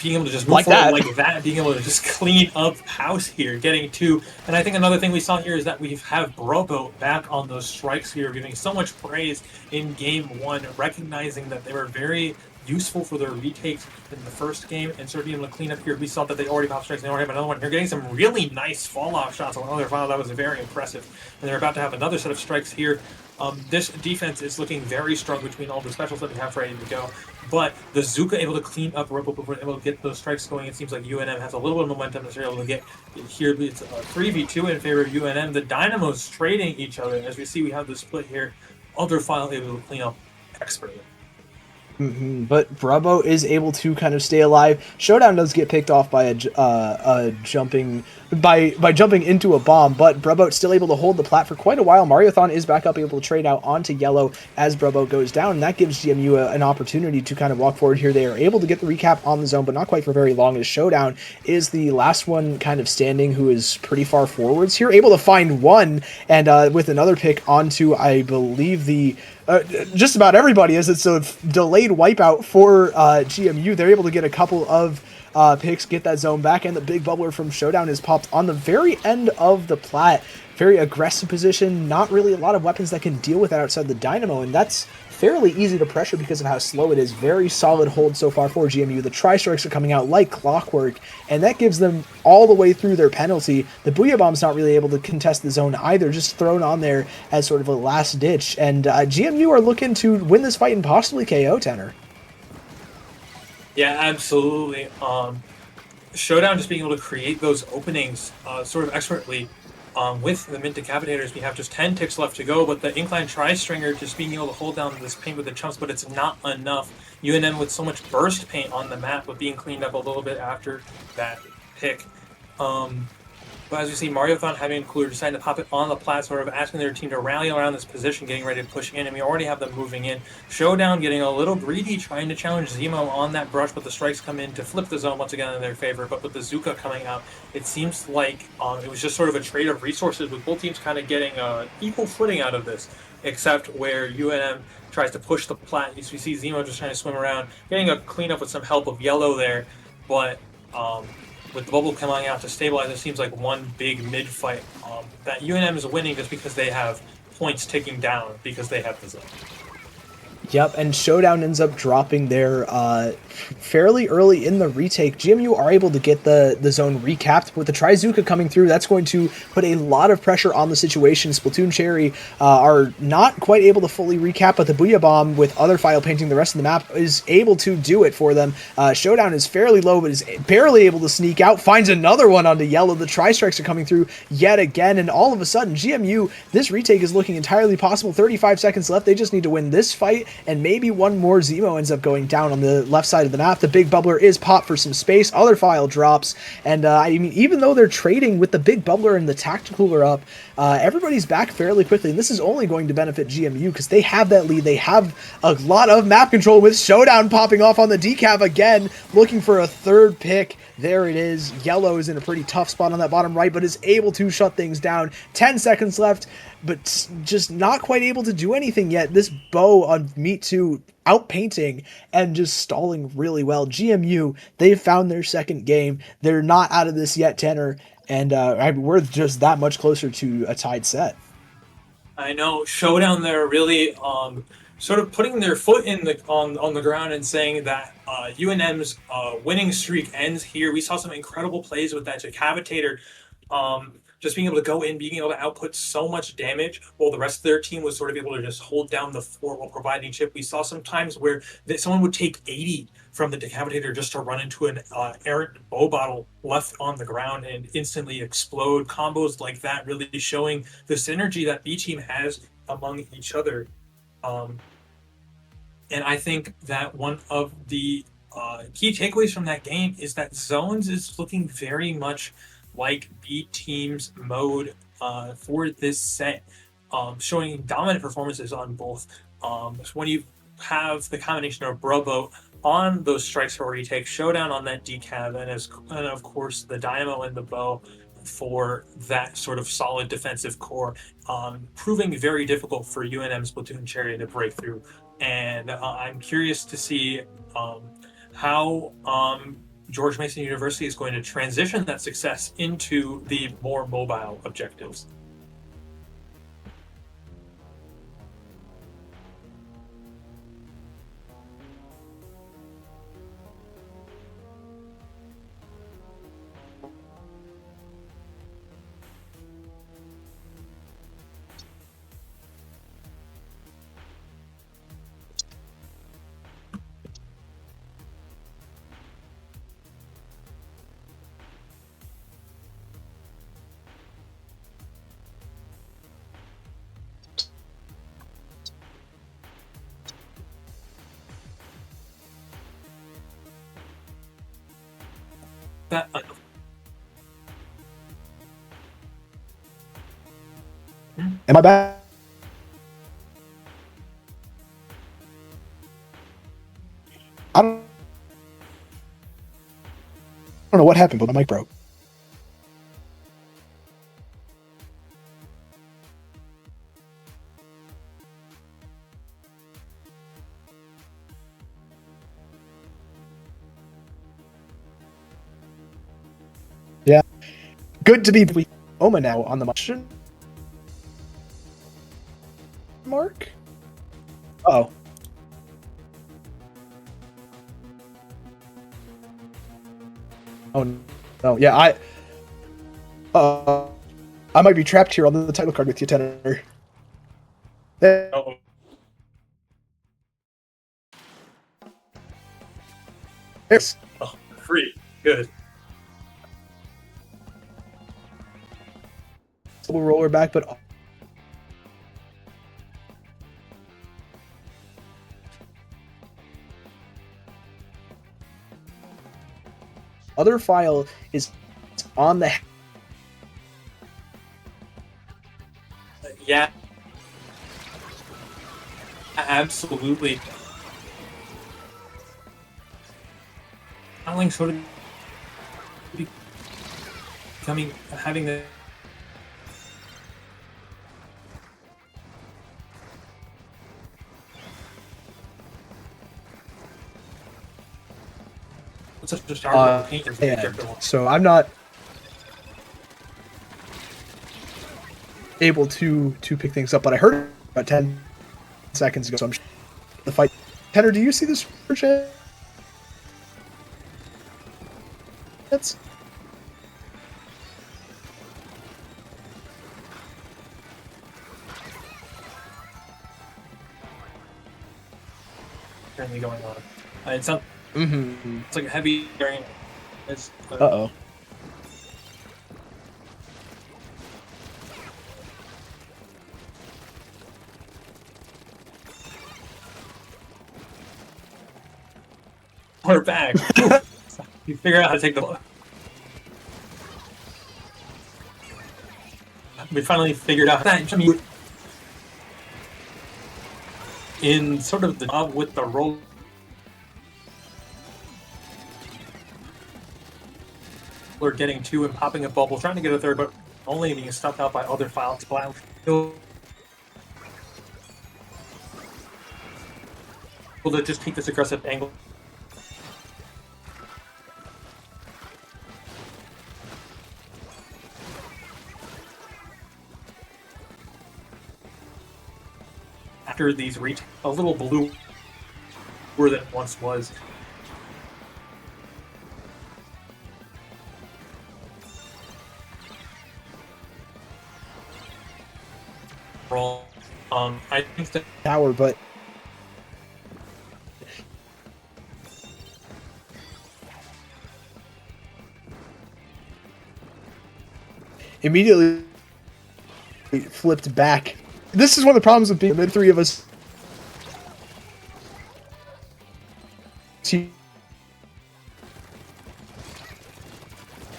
Being able to just move forward like that, being able to just clean up house here, getting 2. And I think another thing we saw here is that we have Brobo back on those strikes here, giving so much praise in game 1, recognizing that they were very useful for their retakes in the first game, and sort of being able to clean up here. We saw that they already popped strikes, they already have another one. They're getting some really nice fall-off shots on another file. That was very impressive. And they're about to have another set of strikes here This defense is looking very strong between all the specials that we have ready to go. But the Zuka able to clean up Robo before able to get those strikes going. It seems like UNM has a little bit of momentum that they're able to get here. It's a 3v2 in favor of UNM. The Dynamos trading each other. As we see, we have the split here. Ultrafile able to clean up expertly. But Brubbo is able to kind of stay alive. Showdown does get picked off by a jumping into a bomb, but Brubbo still able to hold the plat for quite a while. Mariothon is back up, able to trade out onto yellow as Brubbo goes down, and that gives GMU an opportunity to kind of walk forward here. They are able to get the recap on the zone, but not quite for very long, as Showdown is the last one kind of standing, who is pretty far forwards here, able to find one, and with another pick onto, I believe, the just about everybody, as it's a delayed wipeout for GMU. They're able to get a couple of picks, get that zone back, and the big bubbler from Showdown is popped on the very end of the plat. Very aggressive position, not really a lot of weapons that can deal with that outside the Dynamo, and that's fairly easy to pressure because of how slow it is. Very solid hold so far for GMU. The tri-strikes are coming out like clockwork, and that gives them all the way through their penalty. The Booyah Bomb's not really able to contest the zone either, just thrown on there as sort of a last ditch. And GMU are looking to win this fight and possibly KO Tenor. Yeah, absolutely. Showdown just being able to create those openings sort of expertly. With the Mint Decapitators, we have just 10 ticks left to go, but the Incline Tri-Stringer just being able to hold down this paint with the chumps, but it's not enough. UNM with so much burst paint on the map, but being cleaned up a little bit after that pick. But as we see, Mariothon having a cooler, deciding to pop it on the plat, sort of asking their team to rally around this position, getting ready to push in, and we already have them moving in. Showdown getting a little greedy, trying to challenge Zemo on that brush, but the strikes come in to flip the zone once again in their favor. But with the Zuka coming out, it seems like it was just sort of a trade of resources, with both teams kind of getting equal footing out of this, except where UNM tries to push the plat. We see Zemo just trying to swim around, getting a cleanup with some help of Yellow there, but with the bubble coming out to stabilize, it seems like one big mid fight that UNM is winning just because they have points ticking down because they have the zone. Yep, and Showdown ends up dropping there fairly early in the retake. GMU are able to get the zone recapped. With the Trizuka coming through, that's going to put a lot of pressure on the situation. Splatoon Cherry are not quite able to fully recap, but the Booyah Bomb, with other file painting the rest of the map, is able to do it for them. Showdown is fairly low, but is barely able to sneak out, finds another one onto yellow. The Tri-Strikes are coming through yet again, and all of a sudden, GMU, this retake is looking entirely possible. 35 seconds left. They just need to win this fight, and maybe one more. Zemo ends up going down on the left side of the map. The big bubbler is popped for some space. Other file drops, and I mean, even though they're trading with the big bubbler and the tactical cooler up, everybody's back fairly quickly, and this is only going to benefit GMU because they have that lead. They have a lot of map control, with Showdown popping off on the decap again, looking for a third pick. There it is. Yellow is in a pretty tough spot on that bottom right, but is able to shut things down. 10 seconds left, but just not quite able to do anything yet. This bow on Meat 2 outpainting and just stalling really well. GMU, they've found their second game. They're not out of this yet, Tenor, and we're just that much closer to a tied set. I know Showdown there really sort of putting their foot in the on the ground and saying that UNM's winning streak ends here. We saw some incredible plays with that Decapitator. Just being able to go in, being able to output so much damage while the rest of their team was sort of able to just hold down the fort while providing chip. We saw some times where someone would take 80 from the Decapitator just to run into an errant bow bottle left on the ground and instantly explode. Combos like that really showing the synergy that B team has among each other. And I think that one of the key takeaways from that game is that Zones is looking very much like B team's mode for this set, showing dominant performances on both. When you have the combination of Brubbo on those strikes for retake, Showdown on that decab, and of course the Dynamo and the bow for that sort of solid defensive core, proving very difficult for UNM's Splatoon Cherry to break through. And I'm curious to see how George Mason University is going to transition that success into the more mobile objectives. That Am I back? I don't know what happened, but my mic broke. Yeah. Good to be with Oma now on the question mark. Oh. Oh no. Yeah, I might be trapped here on the title card with you, Tenor. uh-oh. There's Oh, free. Good. double roller back, but other file is on the Yeah. Absolutely. Battling sort of becoming having the such a sharp paint is very different. so I'm not able to pick things up, but I heard about 10 seconds ago, so I'm sure the fight. Tenor, do you see this chance? Currently going on. It sounds it's like a heavy during. Uh-oh. We're back. You figure out how to take the. We finally figured out that. I mean, in sort of the with the roll. We're getting two and popping a bubble, trying to get a third, but only being stopped out by other files. Able to just take this aggressive angle. After these reach a little bluer than it once was. I think the tower, but immediately flipped back. This is one of the problems with being the three of us.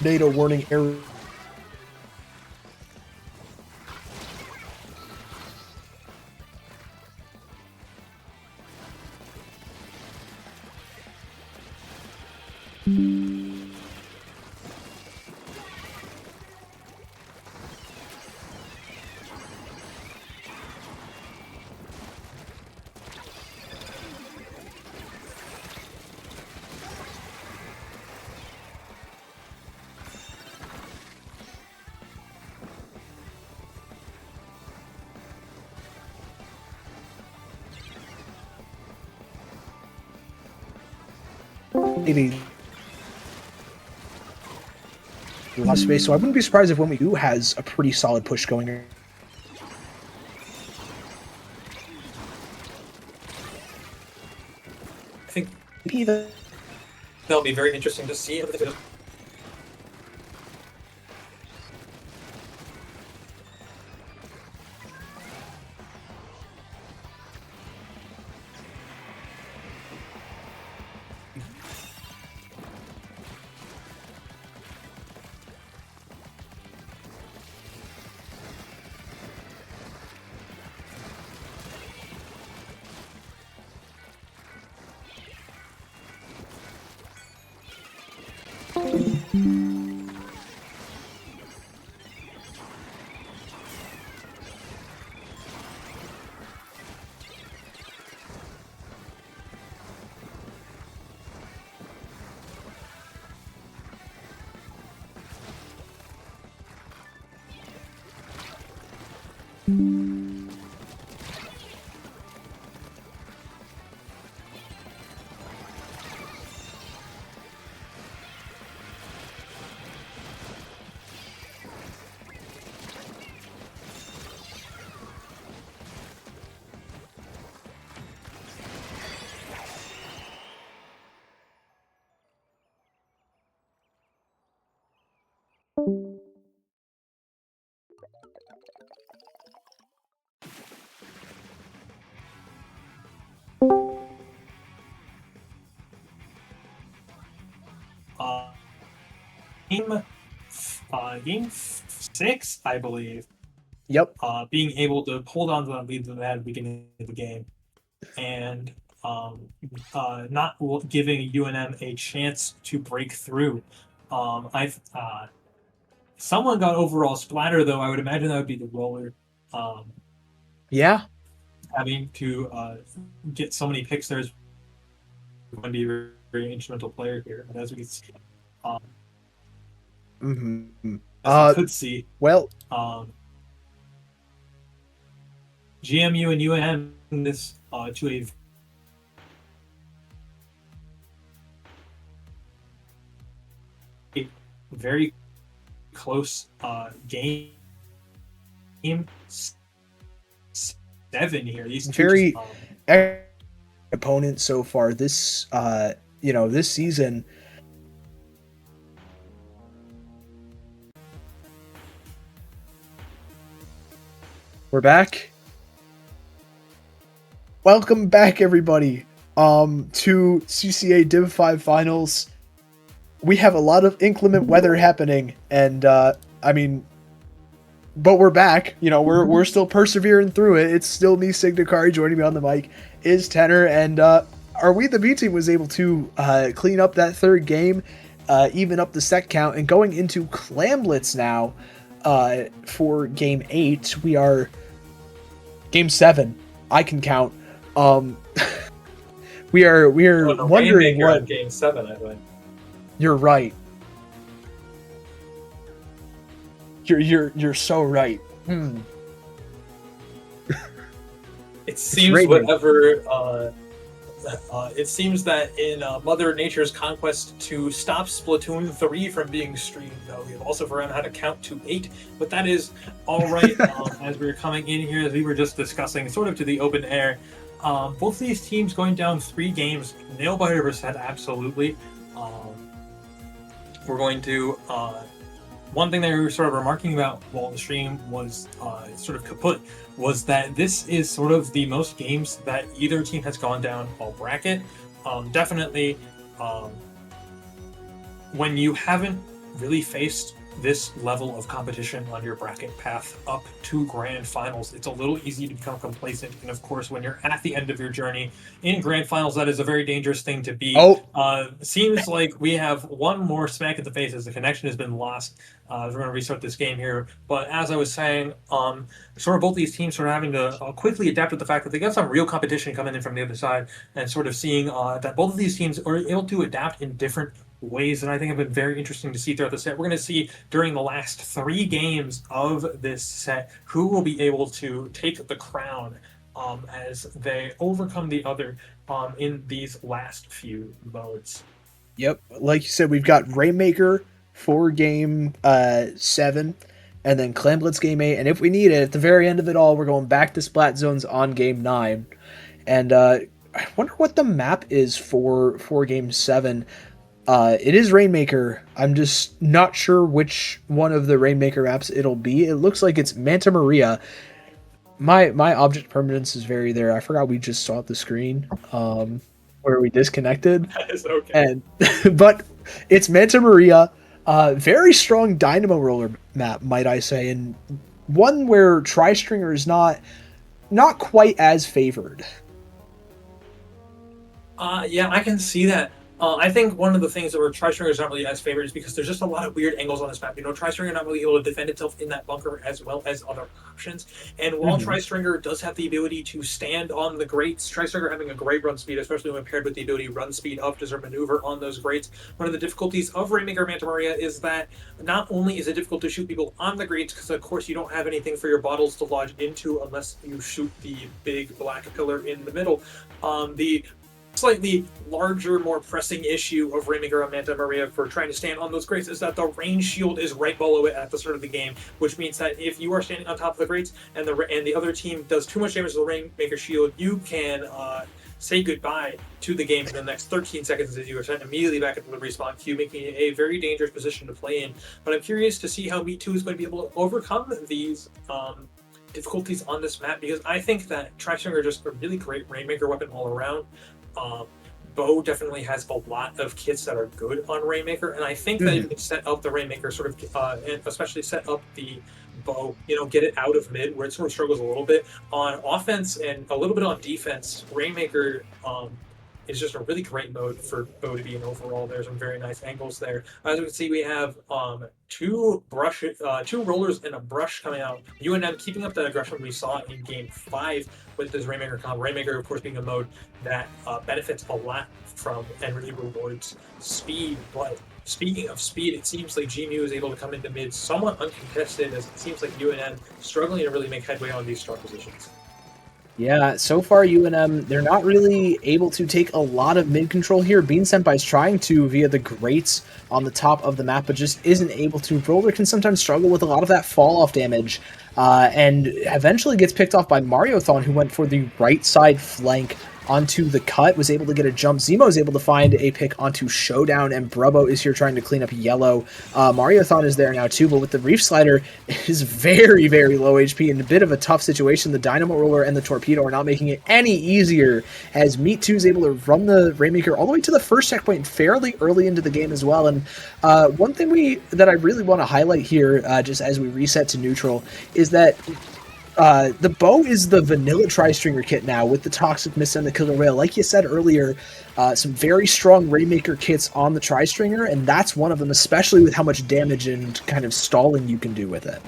Tornado warning error. Maybe a lot of space, so I wouldn't be surprised if when we do has a pretty solid push going. I think maybe that'll be very interesting to see. Game 6, I believe. Yep. Being able to hold on to that lead that at the beginning of the game, and not giving UNM a chance to break through. Someone got overall splatter, though. I would imagine that would be the roller. Yeah. Having to get so many picks there is going to be a very instrumental player here. And as we can see, as we could see, well, GMU and UNM in this to a very close game. 7 here. These very opponents so far this this season. We're back. Welcome back, everybody, to CCA Div 5 Finals. We have a lot of inclement weather happening, and but we're back. We're still persevering through it. It's still me, Sig and Tenor. Joining me on the mic is Tenor, and our We the B team was able to clean up that third game, even up the set count, and going into Clamblitz now for Game 8. We are Game 7. I can count. We are wondering what Game 7. I think you're right. You're so right. It seems whatever. It seems that in Mother Nature's conquest to stop Splatoon 3 from being streamed, we have also forgotten how to count to 8, but that is all right. As we were coming in here, as we were just discussing, sort of to the open air, both of these teams going down 3 games. Nailbiter said absolutely. We're going to. One thing that we were sort of remarking about while the stream was sort of kaput was that this is sort of the most games that either team has gone down all bracket. Definitely, when you haven't really faced this level of competition on your bracket path up to grand finals, it's a little easy to become complacent. And of course, when you're at the end of your journey in grand finals, that is a very dangerous thing to be. Seems like we have one more smack at the face as the connection has been lost. We're going to restart this game here. But as I was saying, sort of both these teams sort of having to quickly adapt to the fact that they got some real competition coming in from the other side, and sort of seeing that both of these teams are able to adapt in different ways that I think have been very interesting to see throughout the set. We're going to see during the last 3 games of this set who will be able to take the crown as they overcome the other in these last few modes. Yep, like you said, we've got Rainmaker for Game 7, and then Clamblitz Game 8, and if we need it, at the very end of it all, we're going back to Splat Zones on Game 9. And I wonder what the map is for Game 7. It is Rainmaker. I'm just not sure which one of the Rainmaker maps it'll be. It looks like it's Manta Maria. My object permanence is very there. I forgot we just saw the screen where we disconnected. That is okay. But it's Manta Maria. Very strong Dynamo Roller map, might I say, and one where Tri-Stringer is not quite as favored. Yeah, I can see that. I think one of the things that where Tri-Stringer is not really as favored is because there's just a lot of weird angles on this map. You know, Tri-Stringer not really able to defend itself in that bunker as well as other options. And while Mhm. Tri-Stringer does have the ability to stand on the grates, Tri-Stringer having a great run speed, especially when paired with the ability to run speed up to maneuver on those grates. One of the difficulties of Rainmaker Manta Maria is that not only is it difficult to shoot people on the grates, because of course you don't have anything for your bottles to lodge into unless you shoot the big black pillar in the middle. The slightly larger, more pressing issue of Rainmaker on Manta Maria for trying to stand on those grates is that the range shield is right below it at the start of the game, which means that if you are standing on top of the grates and the other team does too much damage to the Rainmaker shield, you can say goodbye to the game in the next 13 seconds as you are sent immediately back into the respawn queue, making it a very dangerous position to play in. But I'm curious to see how Meat 2 is going to be able to overcome these difficulties on this map, because I think that Tri-Stringer are just a really great Rainmaker weapon all around. Bo definitely has a lot of kits that are good on Rainmaker, and I think that if you can set up the Rainmaker sort of, and especially set up the Bo, you know, get it out of mid where it sort of struggles a little bit on offense and a little bit on defense. Rainmaker is just a really great mode for Bo to be in overall. There's some very nice angles there. As we can see, we have two rollers and a brush coming out. UNM keeping up that aggression we saw in Game 5 with this Rainmaker comp. Rainmaker, of course, being a mode that benefits a lot from and really rewards speed. But speaking of speed, it seems like GMU is able to come into mid somewhat uncontested, as it seems like UNM struggling to really make headway on these strong positions. Yeah, so far UNM, they're not really able to take a lot of mid control here. Bean Senpai's trying to via the grates on the top of the map, but just isn't able to. Roller can sometimes struggle with a lot of that fall off damage, and eventually gets picked off by Mariothon, who went for the right side flank onto the cut, was able to get a jump. Zemo is able to find a pick onto Showdown, and Brubbo is here trying to clean up yellow. Mariothon is there now too, but with the Reef Slider, is very, very low HP in a bit of a tough situation. The Dynamo Roller and the Torpedo are not making it any easier, as Meat 2 is able to run the Rainmaker all the way to the first checkpoint fairly early into the game as well. And one thing that I really want to highlight here, just as we reset to neutral, is that the Bow is the vanilla Tri-Stringer kit now with the Toxic Mist and the Killer Whale. Like you said earlier, some very strong Rainmaker kits on the Tri-Stringer, and that's one of them, especially with how much damage and kind of stalling you can do with it.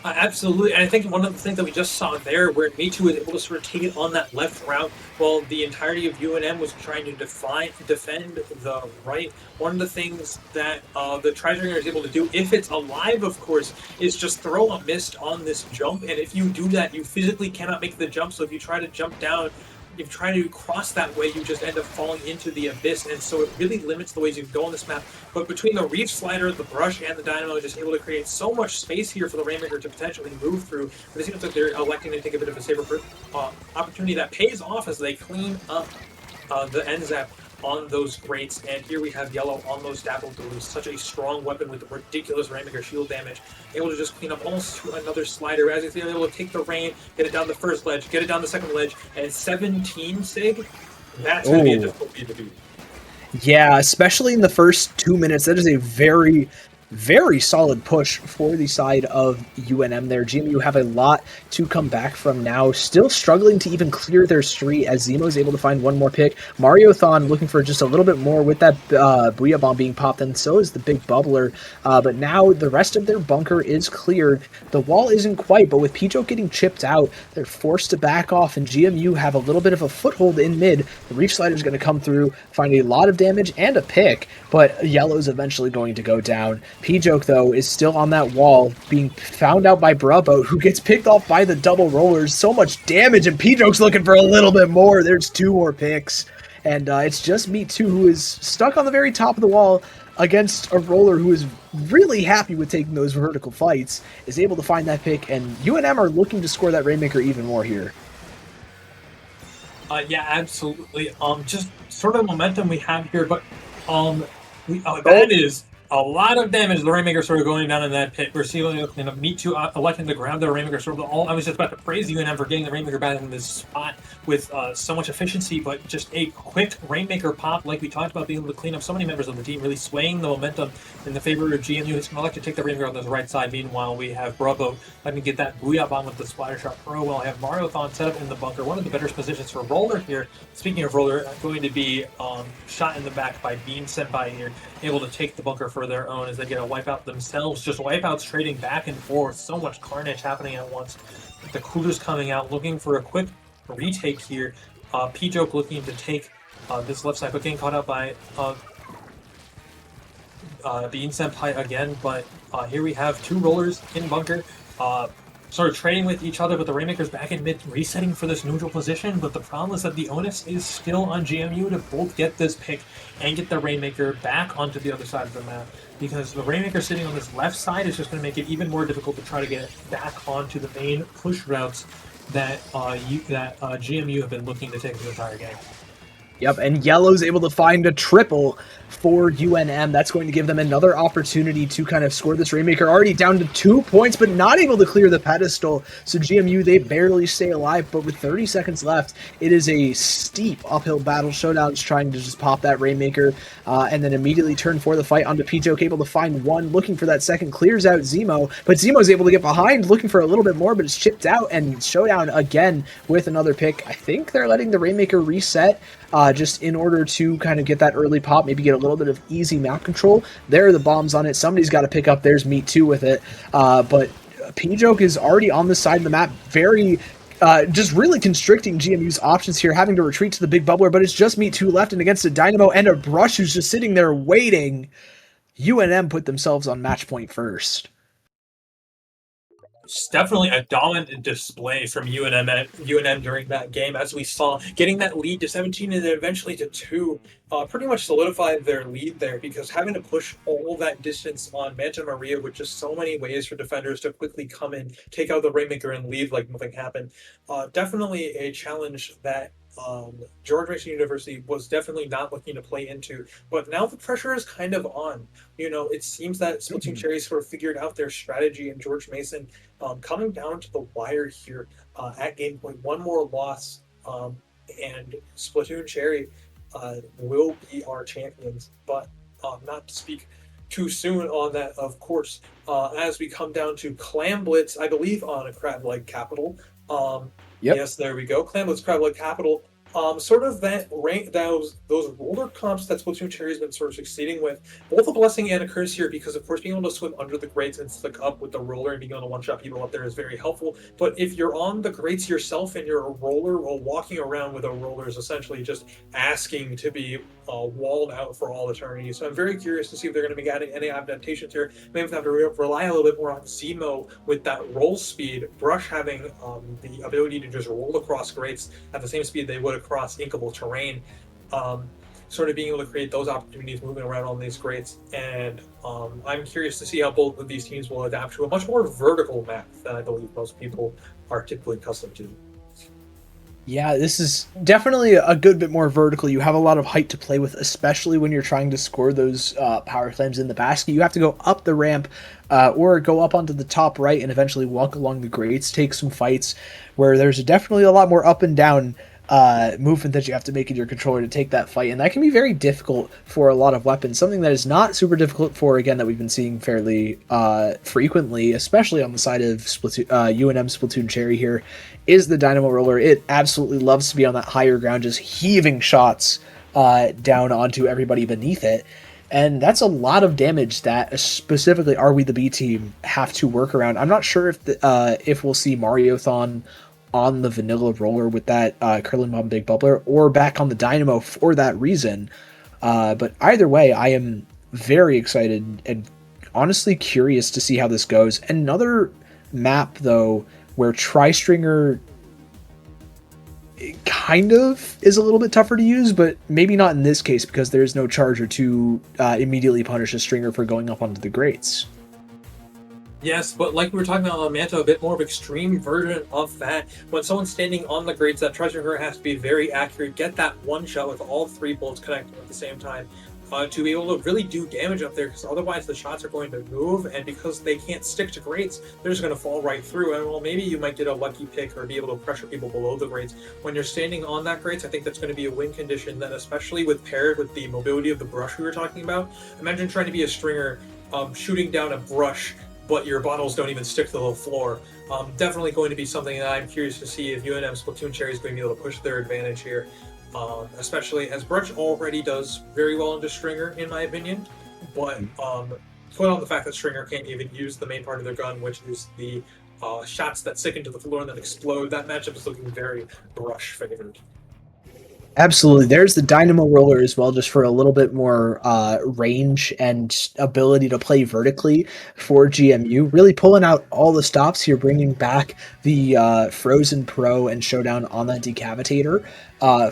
Absolutely, and I think one of the things that we just saw there, where Mitu was able to sort of take it on that left route, while the entirety of UNM was trying to defend the right. One of the things that the Tri-Stringer is able to do, if it's alive, of course, is just throw a mist on this jump, and if you do that, you physically cannot make the jump, so if you try to jump down, if you try to cross that way, you just end up falling into the abyss, and so it really limits the ways you can go on this map. But between the Reef Slider, the Brush, and the Dynamo, just able to create so much space here for the Rainmaker to potentially move through. But it seems like they're electing to take a bit of a saber opportunity that pays off as they clean up the NZAP on those grates. And here we have yellow on those Dapple Duels, such a strong weapon with ridiculous Rainmaker shield damage, able to just clean up almost to another slider. As you see, they're able to take the rain, get it down the first ledge, get it down the second ledge, and 17 Sig, that's going to be a difficult beat to beat. Yeah, especially in the first 2 minutes. That is a very, very solid push for the side of UNM there. GMU have a lot to come back from now. Still struggling to even clear their street as Zemo is able to find one more pick. Mariothon looking for just a little bit more with that Booyah Bomb being popped, and so is the Big Bubbler. But now the rest of their bunker is cleared. The wall isn't quite, but with Pijo getting chipped out, they're forced to back off, and GMU have a little bit of a foothold in mid. The Reef Slider is going to come through, find a lot of damage and a pick, but Yellow's eventually going to go down. P-Joke, though, is still on that wall, being found out by Brubbo, who gets picked off by the double rollers. So much damage, and P-Joke's looking for a little bit more. There's 2 more picks, and it's just Me Too, who is stuck on the very top of the wall against a roller who is really happy with taking those vertical fights, is able to find that pick, and UNM are looking to score that Rainmaker even more here. Yeah, absolutely. Just sort of momentum we have here, but that is A lot of damage. The Rainmaker sort of going down in that pit. We're seeing Meat 2 electing to grab the Rainmaker sort of all. I was just about to praise UNM for getting the Rainmaker back in this spot with so much efficiency, but just a quick Rainmaker pop, like we talked about, being able to clean up so many members of the team, really swaying the momentum in the favor of GMU. It's going to like to take the Rainmaker on the right side. Meanwhile, we have Bravo letting me get that Booyah Bomb with the Splatter Shot Pro. Well, I have Mariothon set up in the bunker. One of the better positions for Roller here. Speaking of Roller, going to be shot in the back by Beam Senpai here, able to take the bunker for their own as they get a wipeout themselves. Just wipeouts trading back and forth. So much carnage happening at once. The Coolers coming out, looking for a quick retake here. P-Joke looking to take this left side, but getting caught out by Bean Senpai again. But here we have two Rollers in bunker. Sort of trading with each other, but the Rainmaker's back in mid, resetting for this neutral position. But the problem is that the onus is still on GMU to both get this pick and get the Rainmaker back onto the other side of the map. Because the Rainmaker sitting on this left side is just going to make it even more difficult to try to get back onto the main push routes that GMU have been looking to take the entire game. Yep, and Yellow's able to find a triple for UNM. That's going to give them another opportunity to kind of score this Rainmaker. Already down to 2 points, but not able to clear the pedestal. So GMU, they barely stay alive, but with 30 seconds left, it is a steep uphill battle. Showdown's trying to just pop that Rainmaker, and then immediately turn for the fight onto P-Joke, able to find one, looking for that second, clears out Zemo, but Zemo's able to get behind, looking for a little bit more, but it's chipped out, and Showdown again with another pick. I think they're letting the Rainmaker reset, just in order to kind of get that early pop, maybe get a little bit of easy map control. There are the bombs on it. Somebody's got to pick up. There's Meat 2 with it. But P-Joke is already on the side of the map, very just really constricting GMU's options here, having to retreat to the big bubbler, but it's just Meat 2 left, and against a Dynamo and a Brush who's just sitting there waiting. UNM put themselves on match point first. It's definitely a dominant display from UNM during that game, as we saw, getting that lead to 17 and then eventually to 2, pretty much solidified their lead there, because having to push all that distance on Manta Maria with just so many ways for defenders to quickly come in, take out the Rainmaker and leave like nothing happened, definitely a challenge that George Mason University was definitely not looking to play into, but now the pressure is kind of on. You know, it seems that Splatoon Cherry sort of figured out their strategy, and George Mason coming down to the wire here at game point. One more loss, and Splatoon Cherry will be our champions, but not to speak too soon on that, of course, as we come down to Clam Blitz, I believe on a Crab Leg Capital. Yep. Yes, there we go. Clam Blitz, Crab Leg Capital. Sort of that rank, those roller comps that Splatoon Cherry has been sort of succeeding with, both a blessing and a curse here, because of course being able to swim under the grates and flick up with the roller and being able to one-shot people up there is very helpful. But if you're on the grates yourself and you're a roller, well, walking around with a roller is essentially just asking to be walled out for all eternity. So I'm very curious to see if they're going to be adding any adaptations here. Maybe have to rely a little bit more on Zemo with that roll speed, Brush having the ability to just roll across grates at the same speed they would across inkable terrain, sort of being able to create those opportunities moving around on these grates. And I'm curious to see how both of these teams will adapt to a much more vertical map than I believe most people are typically accustomed to. Yeah, this is definitely a good bit more vertical. You have a lot of height to play with, especially when you're trying to score those power slams in the basket. You have to go up the ramp or go up onto the top right and eventually walk along the grates, take some fights where there's definitely a lot more up and down movement that you have to make in your controller to take that fight, and that can be very difficult for a lot of weapons. Something that is not super difficult for, again, that we've been seeing fairly frequently, especially on the side of Splatoon, UNM Splatoon Cherry here, is the Dynamo Roller. It absolutely loves to be on that higher ground, just heaving shots down onto everybody beneath it. And that's a lot of damage that specifically Are We the B team have to work around. I'm not sure if we'll see Mariothon on the vanilla roller with that Curling Bomb Big Bubbler, or back on the Dynamo for that reason. But either way, I am very excited and honestly curious to see how this goes. Another map, though, where Tri-Stringer kind of is a little bit tougher to use, but maybe not in this case because there's no charger to immediately punish a Stringer for going up onto the grates. Yes, but like we were talking about Manta, a bit more of extreme version of that. When someone's standing on the grates, that Tri-Stringer has to be very accurate, get that one shot with all three bullets connecting at the same time. to be able to really do damage up there, because otherwise the shots are going to move, and because they can't stick to grates, they're just going to fall right through. And well, maybe you might get a lucky pick or be able to pressure people below the grates. When you're standing on that grates, I think that's going to be a win condition that, especially with paired with the mobility of the brush we were talking about, imagine trying to be a stringer shooting down a brush, but your bottles don't even stick to the floor. Definitely going to be something that I'm curious to see if UNM Splatoon Cherry is going to be able to push their advantage here. Especially as Brush already does very well into Stringer, in my opinion, but put on the fact that Stringer can't even use the main part of their gun, which is the shots that stick into the floor and then explode. That matchup is looking very Brush favored. Absolutely. There's the Dynamo Roller as well, just for a little bit more range and ability to play vertically for GMU. Really pulling out all the stops here, bringing back the Frozen Pro and Showdown on that Decavitator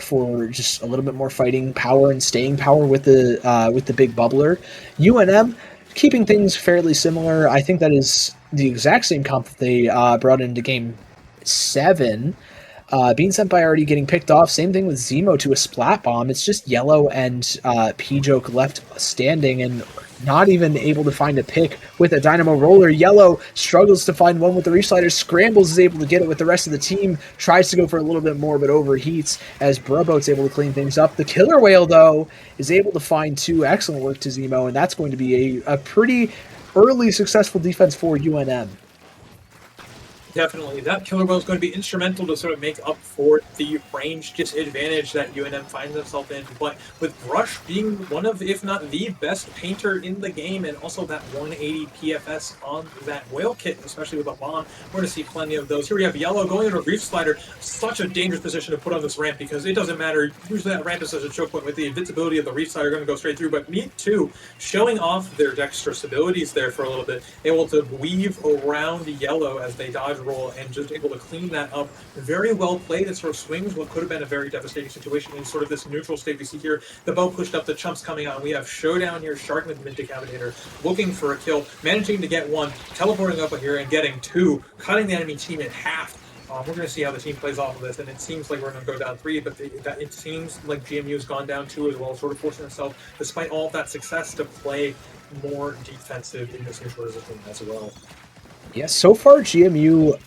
for just a little bit more fighting power and staying power with the big bubbler. UNM keeping things fairly similar. I think that is the exact same comp that they brought into Game 7. Bean Senpai already getting picked off. Same thing with Zemo to a splat bomb. It's just Yellow and P-Joke left standing and not even able to find a pick with a Dynamo Roller. Yellow struggles to find one with the Reach Slider. Scrambles, is able to get it with the rest of the team. Tries to go for a little bit more, but overheats as Broboat's able to clean things up. The Killer Whale, though, is able to find 2. Excellent work to Zemo, and that's going to be a pretty early successful defense for UNM. Definitely. That Killer Whale is going to be instrumental to sort of make up for the range disadvantage that UNM finds themselves in. But with Brush being one of, if not the best painter in the game, and also that 180 PFS on that whale kit, especially with a bomb, we're going to see plenty of those. Here we have Yellow going into a Reef Slider. Such a dangerous position to put on this ramp, because it doesn't matter. Usually that ramp is such a choke point with the invincibility of the Reef Slider going to go straight through. But Meat 2 showing off their dexterous abilities there for a little bit, able to weave around Yellow as they dodge roll and just able to clean that up. Very well played. It sort of swings what could have been a very devastating situation in sort of this neutral state we see here. The bow pushed up, the chumps coming out. We have Showdown here, Shark with mid Decavitator, looking for a kill, managing to get 1, teleporting up here and getting 2, cutting the enemy team in half. We're going to see how the team plays off of this, and it seems like we're going to go down 3, but it seems like GMU has gone down 2 as well, sort of forcing itself, despite all of that success, to play more defensive in this neutral position as well. Yeah, so far GMU,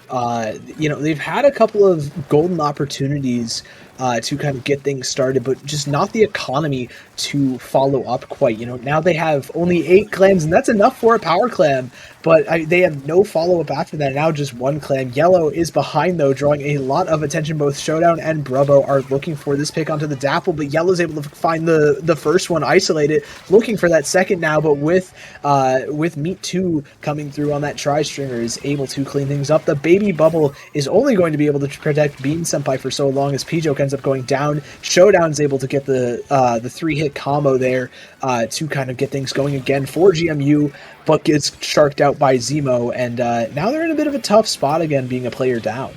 they've had a couple of golden opportunities to kind of get things started, but just not the economy to follow up quite. Now they have only 8 clams, and that's enough for a power clam, but they have no follow-up after that. Now just 1 clam. Yellow is behind, though, drawing a lot of attention. Both Showdown and Brubbo are looking for this pick onto the Dapple, but Yellow's able to find the first one, isolated, looking for that second now, but with Meat 2 coming through on that tri-stringer, is able to clean things up. The Baby Bubble is only going to be able to protect Bean Senpai for so long as P-Joke ends up going down. Showdown's able to get the 3-hit combo there to kind of get things going again for GMU, but gets sharked out by Zemo, and now they're in a bit of a tough spot again, being a player down.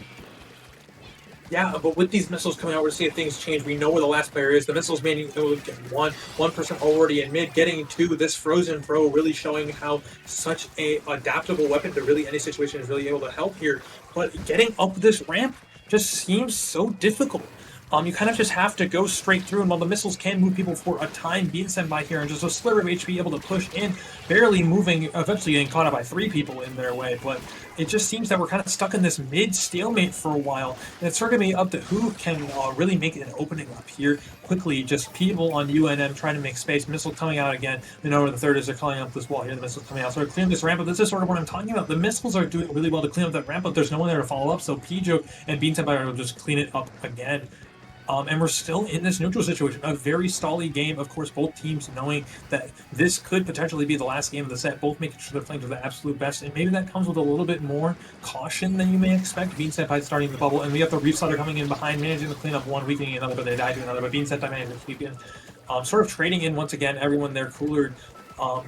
Yeah, but with these missiles coming out, we're seeing things change. We know where the last player is. The missiles being able to get 1% already in mid, getting 2. This Frozen Pro really showing how such a adaptable weapon to really any situation is really able to help here. But getting up this ramp just seems so difficult. You kind of just have to go straight through, and while the missiles can move people for a time, being sent by here, and just a sliver of HP able to push in, barely moving, eventually getting caught up by 3 people in their way. But it just seems that we're kind of stuck in this mid-stalemate for a while, and it's sort of going to be up to who can really make an opening up here quickly. Just people on UNM trying to make space, missile coming out again. We know where the third is, they're calling up this wall here, the missiles coming out, so they're clearing this ramp up. This is sort of what I'm talking about. The missiles are doing really well to clean up that ramp up. There's no one there to follow up, so P-Joke and Bean Senpai will just clean it up again. And we're still in this neutral situation, a very stally game. Of course, both teams knowing that this could potentially be the last game of the set, both making sure they're playing to the absolute best, and maybe that comes with a little bit more caution than you may expect. Bean Senpai starting the bubble, and we have the Reef Slider coming in behind, managing to clean up 1, weakening another, but they die to another, but Bean Senpai managing to keep in. Sort of trading in once again, everyone there cooler,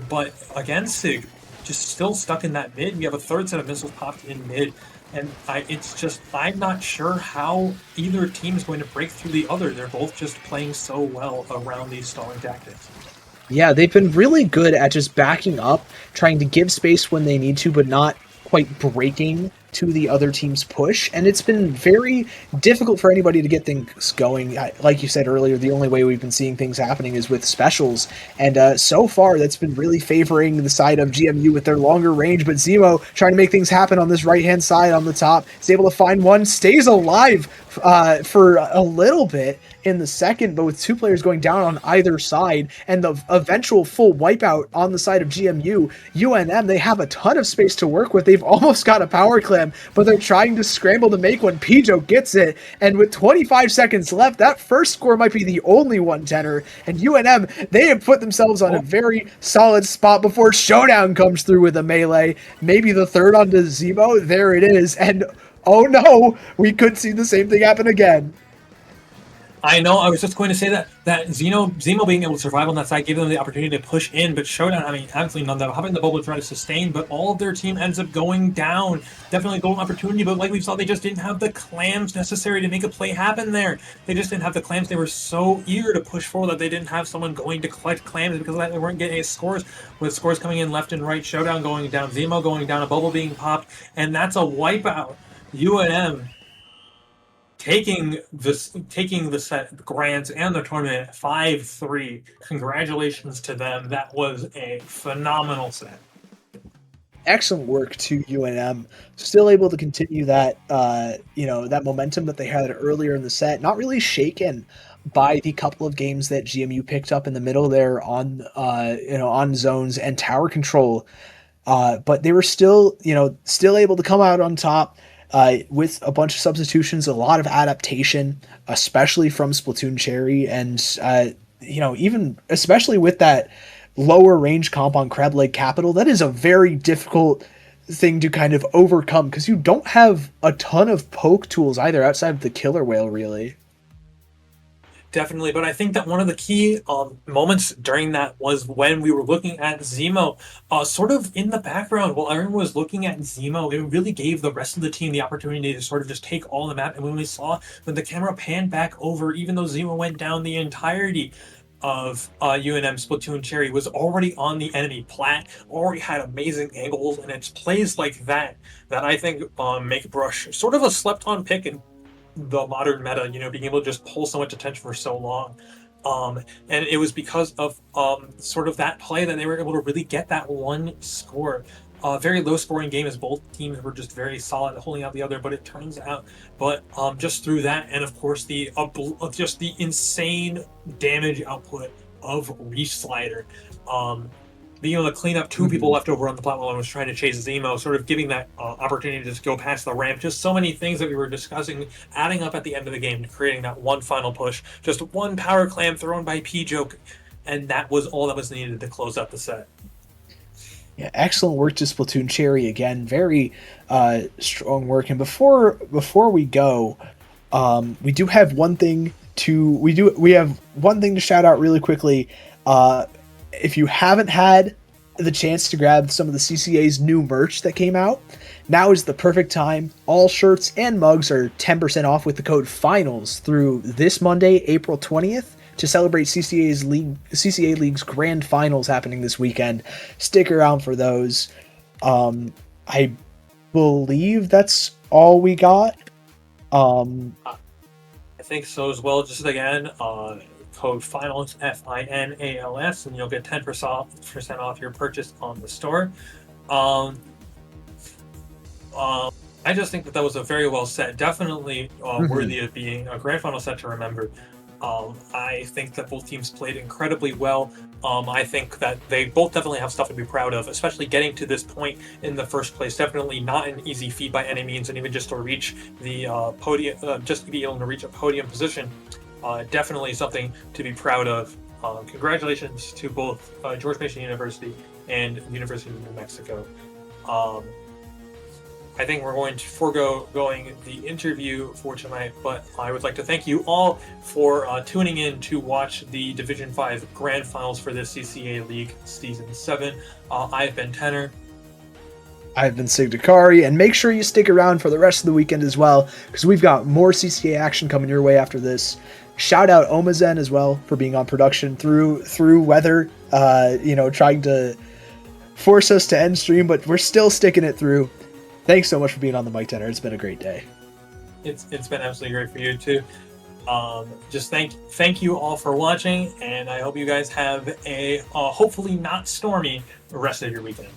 but again, Sig just still stuck in that mid. We have a third set of missiles popped in mid. And I'm not sure how either team is going to break through the other. They're both just playing so well around these stalling tactics. Yeah, they've been really good at just backing up, trying to give space when they need to, but not quite breaking to the other team's push, and it's been very difficult for anybody to get things going. Like you said earlier, the only way we've been seeing things happening is with specials, and so far that's been really favoring the side of GMU with their longer range, but Zemo trying to make things happen on this right-hand side on the top, is able to find one, stays alive for a little bit in the second, but with two players going down on either side and the eventual full wipeout on the side of GMU, UNM, they have a ton of space to work with. They've almost got a power clam, but they're trying to scramble to make one. Pijo gets it, and with 25 seconds left, that first score might be the only one, Tenor, and UNM, they have put themselves on a very solid spot before Showdown comes through with a melee. Maybe the third onto Zemo, there it is, and oh no, we could see the same thing happen again. I know. I was just going to say that Zemo being able to survive on that side gave them the opportunity to push in, but Showdown, I mean, absolutely none of that. Having the bubble to try to sustain, but all of their team ends up going down. Definitely a golden opportunity, but like we saw, they just didn't have the clams necessary to make a play happen there. They just didn't have the clams. They were so eager to push forward that they didn't have someone going to collect clams because of that. They weren't getting any scores, with scores coming in left and right. Showdown going down, Zemo going down, a bubble being popped, and that's a wipeout. UNM taking the set, the grands, and the tournament 5-3. Congratulations to them. That was a phenomenal set. Excellent work to UNM. Still able to continue that that momentum that they had earlier in the set. Not really shaken by the couple of games that GMU picked up in the middle there on on zones and tower control. But they were still able to come out on top. With a bunch of substitutions, a lot of adaptation, especially from Splatoon Cherry, and even especially with that lower range comp on Crab Leg Capital, that is a very difficult thing to kind of overcome because you don't have a ton of poke tools either outside of the Killer Whale, really. Definitely, but I think that one of the key moments during that was when we were looking at Zemo, sort of in the background while everyone was looking at Zemo. It really gave the rest of the team the opportunity to sort of just take all the map. And when we saw when the camera panned back over, even though Zemo went down, the entirety of UNM Splatoon Cherry was already on the enemy plat, already had amazing angles, and it's plays like that I think make Brush sort of a slept-on pick in the modern meta, being able to just pull so much attention for so long. And it was because of sort of that play that they were able to really get that one score. Very low scoring game as both teams were just very solid holding out the other, but it turns out, just through that, and of course just the insane damage output of Reach Slider, being able to clean up two people left over on the platform and was trying to chase Zemo, sort of giving that opportunity to just go past the ramp. Just so many things that we were discussing adding up at the end of the game, creating that one final push. Just one power clam thrown by P-Joke, and that was all that was needed to close out the set. Yeah, excellent work to Splatoon Cherry again. Very strong work. And before we go, we have one thing to shout out really quickly. If you haven't had the chance to grab some of the CCA's new merch that came out, now is the perfect time. All shirts and mugs are 10% off with the code FINALS through this Monday, April 20th, to celebrate CCA League's grand finals happening this weekend. Stick around for those. I believe that's all we got. I think so as well. Just again, code FINALS, FINALS, and you'll get 10% off your purchase on the store. I just think that was a very well set, definitely worthy of being a grand final set to remember. I think that both teams played incredibly well. I think that they both definitely have stuff to be proud of, especially getting to this point in the first place. Definitely not an easy feat by any means, and even just to reach the podium, just to be able to reach a podium position. Definitely something to be proud of. Congratulations to both George Mason University and the University of New Mexico. I think we're going to forego going the interview for tonight, but I would like to thank you all for tuning in to watch the Division 5 Grand Finals for the CCA League Season 7. I've been Tenor. I've been Sig Dakari, and make sure you stick around for the rest of the weekend as well, because we've got more CCA action coming your way after this. Shout out OmaZen as well for being on production through weather, trying to force us to end stream, but we're still sticking it through. Thanks so much for being on the mic, Tenor. It's been a great day. It's been absolutely great for you too. Just thank you all for watching, and I hope you guys have a hopefully not stormy rest of your weekend.